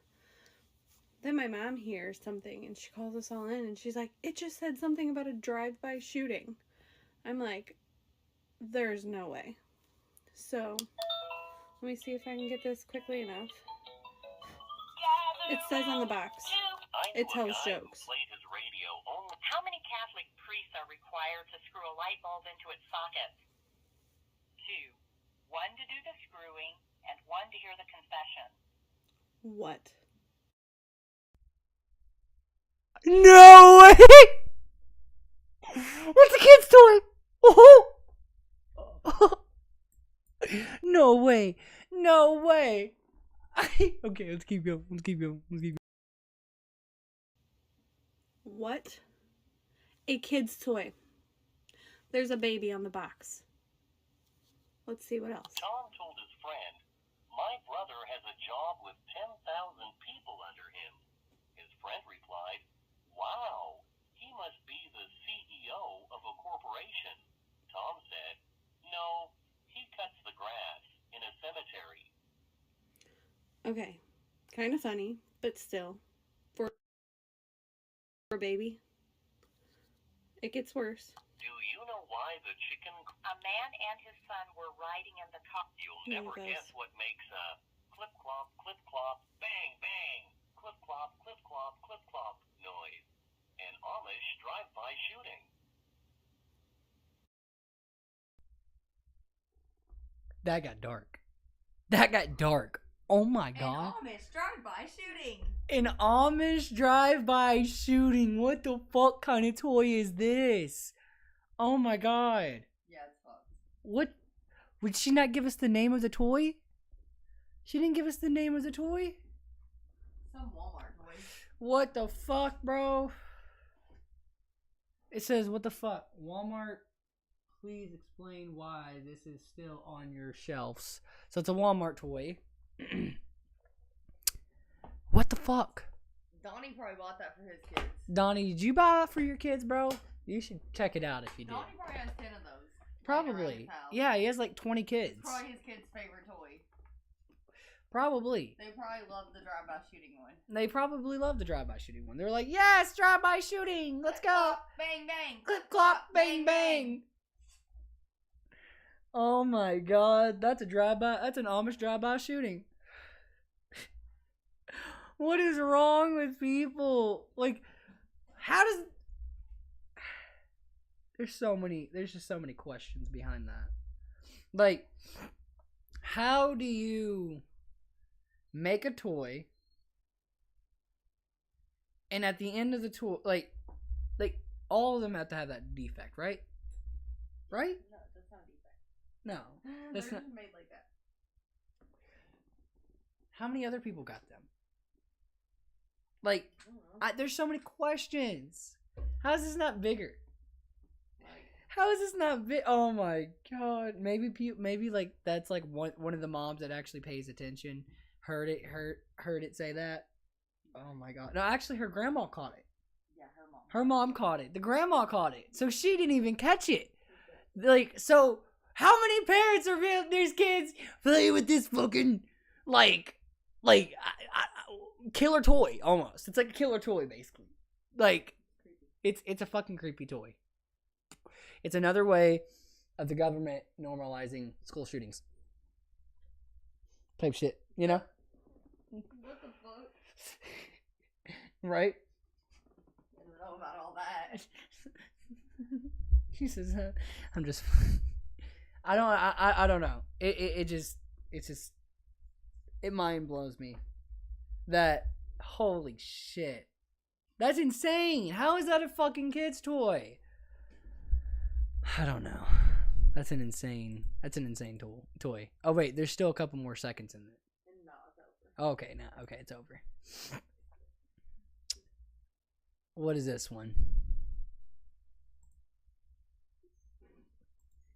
then my mom hears something and she calls us all in and she's like, it just said something about a drive-by shooting. I'm like, there's no way. So let me see if I can get this quickly enough. It says on the box. It tells jokes. How many Catholic priests are required to screw a light bulb into its socket? two. One to do the screwing and one to hear the confession. What? No way! It's a kid's toy! Oh! No way! No way! Okay, let's keep going. What? A kid's toy. There's a baby on the box. Let's see what else. Tom told his friend, "My brother has a job with 10,000 people under him." His friend replied, "Wow, he must be the CEO of a corporation." Tom said, "No, he cuts the grass in a cemetery." Okay, kind of funny, but still, for a baby, it gets worse. Do you know why the chicken... A man and his son were riding in the car. You'll never guess what makes a clip-clop, clip-clop, bang, bang, clip-clop, clip-clop, clip-clop noise. An Amish drive-by shooting. That got dark. Oh my god. An Amish drive-by shooting. An Amish drive-by shooting. What the fuck kind of toy is this? Oh my god. Yeah, it's fucked. What? Would she not give us the name of the toy? She didn't give us the name of the toy? Some Walmart toy. What the fuck, bro? It says, what the fuck? Walmart, please explain why this is still on your shelves. So it's a Walmart toy. What the fuck? Donnie probably bought that for his kids. Donnie, did you buy that for your kids, bro? You should check it out if you did. Donnie probably has 10 of those. Probably. Yeah, he has like 20 kids. It's probably his kid's favorite toy. Probably. They probably love the drive-by shooting one. They probably love the drive-by shooting one. They're like, yes, drive-by shooting. Let's go. Clop, bang, bang. Clip, clop, bang, bang. Oh my god. That's a drive-by. That's an Amish drive-by shooting. What is wrong with people? Like, how does... There's just so many questions behind that. Like, how do you make a toy and at the end of the toy, like all of them have to have that defect, right? Right? No, that's not a defect. No, that's They're not. just made like that. How many other people got them? Like, there's so many questions. How is this not bigger? How is this not big? Oh my god! Maybe like that's like one of the moms that actually pays attention heard it say that. Oh my god! No, actually, her grandma caught it. Yeah, her mom. Her mom caught it. The grandma caught it, so she didn't even catch it. Like, so how many parents are there's kids playing with this fucking like killer toy almost? It's like a killer toy basically. Like, it's a fucking creepy toy. It's another way of the government normalizing school shootings. Type shit, you know? What the fuck? Right? I don't know about all that. She says, I'm just... I don't know. It mind blows me. That, holy shit. That's insane. How is that a fucking kid's toy? I don't know. That's an insane toy. Oh wait, there's still a couple more seconds in it. No, it's over. Okay, now it's over. What is this one?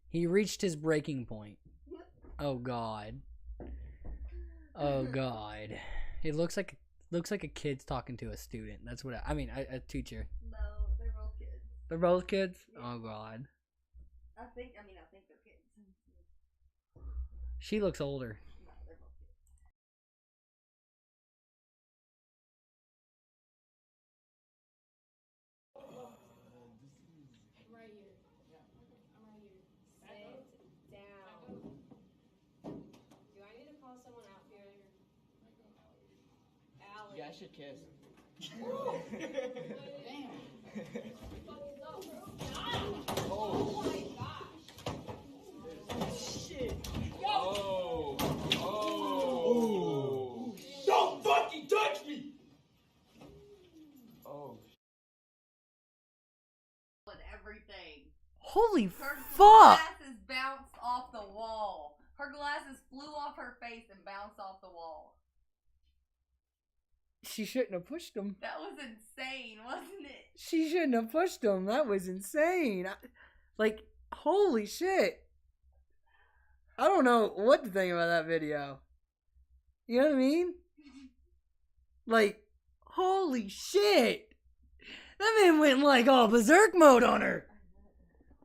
He reached his breaking point. Oh god. Oh god. It looks like a kid's talking to a student. That's what I mean, a teacher. No, they're both kids. They're both kids? Oh god. I think they're kids. She looks older. No, they're both kids. I'm right here. I'm right here. Sit down. Do I need to call someone out here? Allie. You guys should kiss. Damn. Oh my gosh. Shit. everything. Holy Her fuck! glasses bounced off the wall. Her glasses flew off her face and bounced off the wall. She shouldn't have pushed him. That was insane, wasn't it? She shouldn't have pushed him. That was insane. Like, holy shit. I don't know what to think about that video. You know what I mean? Like, holy shit. That man went like all berserk mode on her.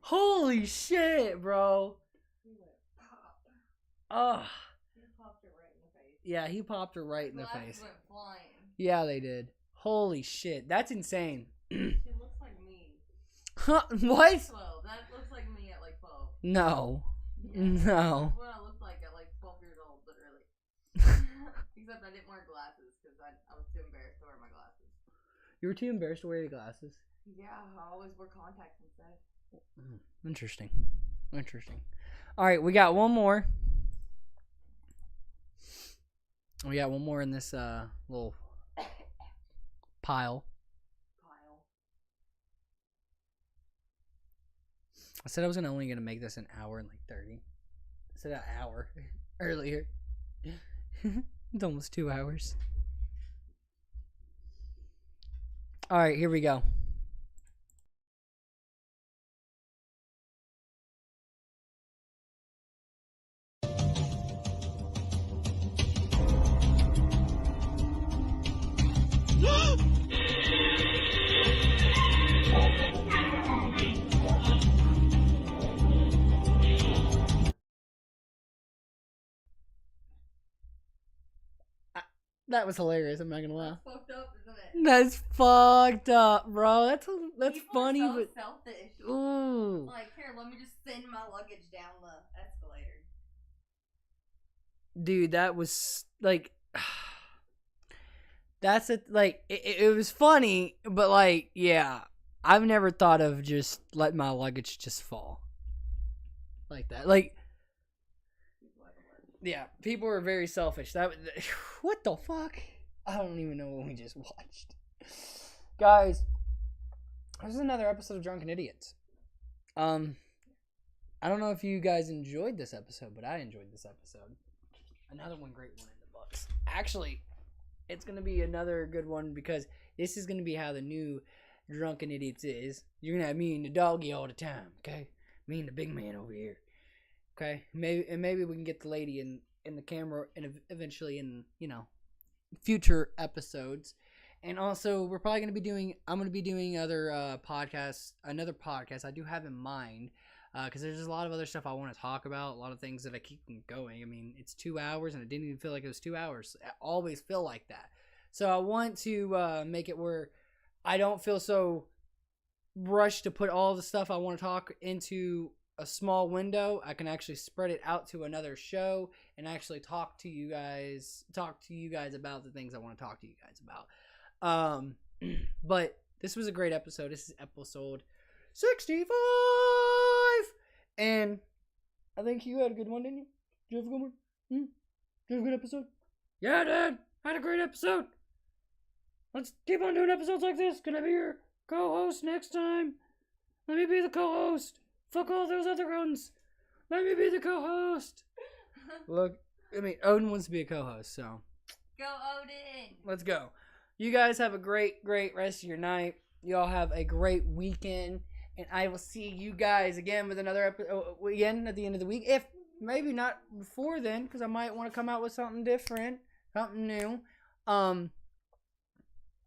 Holy shit, bro. Ugh. He popped her right in the face. Yeah, he popped her right in the Glasses face. went flying. Yeah, they did. Holy shit. That's insane. She looks like me. Huh? What? 12. That looks like me at like 12. No. Yeah. No. That's what I looked like at like 12 years old, literally. Except I didn't wear glasses because I was too embarrassed to wear my glasses. You were too embarrassed to wear your glasses? Yeah, I always wear contacts instead. Interesting. Interesting. Alright, we got one more. We got one more in this little pile. I said I was only going to make this an hour and like 30. I said an hour earlier. It's almost 2 hours. Alright, here we go. That was hilarious. I'm not gonna lie. That's fucked up, isn't it? That's fucked up, bro. That's People funny, are so but selfish. ooh, Like, here, let me just send my luggage down the escalator. dude, that was like, that's it. Like, it was funny, but like, yeah, I've never thought of just letting my luggage just fall like that. Like, yeah, people are very selfish. What the fuck? I don't even know what we just watched. Guys, this is another episode of Drunken Idiots. I don't know if you guys enjoyed this episode, but I enjoyed this episode. Another great one in the books. Actually, it's going to be another good one because this is going to be how the new Drunken Idiots is. You're going to have me and the doggy all the time, okay? Me and the big man over here. Okay, maybe we can get the lady in the camera and eventually in, you know, future episodes. And also, we're probably going to be doing, I'm going to be doing other podcasts, another podcast I do have in mind, because there's just a lot of other stuff I want to talk about, a lot of things that I keep going. I mean, it's 2 hours and it didn't even feel like it was 2 hours. I always feel like that. So I want to make it where I don't feel so rushed to put all the stuff I want to talk into a small window. I can actually spread it out to another show and actually talk to you guys about the things I want to talk to you guys about. But this was a great episode. This is episode 65, and I think you had a good one, didn't you? Did you have a good one? Did you have a good episode? Yeah, Dad, I had a great episode. Let's keep on doing episodes like this. Can I be your co-host next time? Let me be the co-host. Fuck all those other ones. Let me be the co-host. Look, I mean, Odin wants to be a co-host, so. Go, Odin. Let's go. You guys have a great rest of your night. Y'all have a great weekend. And I will see you guys again with another episode again at the end of the week. If maybe not before then, because I might want to come out with something different, something new. Y'all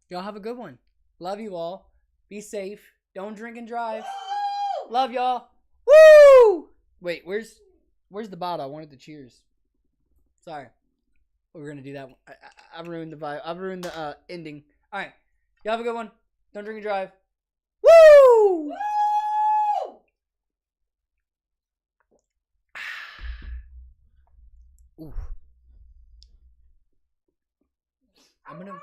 have a good one. Love you all. Be safe. Don't drink and drive. Love y'all. Woo! Wait, where's the bottle? I wanted the cheers. Sorry. We're gonna do that one. I ruined the vibe. I ruined the ending. Alright. Y'all have a good one. Don't drink and drive. Woo! Woo! Ooh. I'm gonna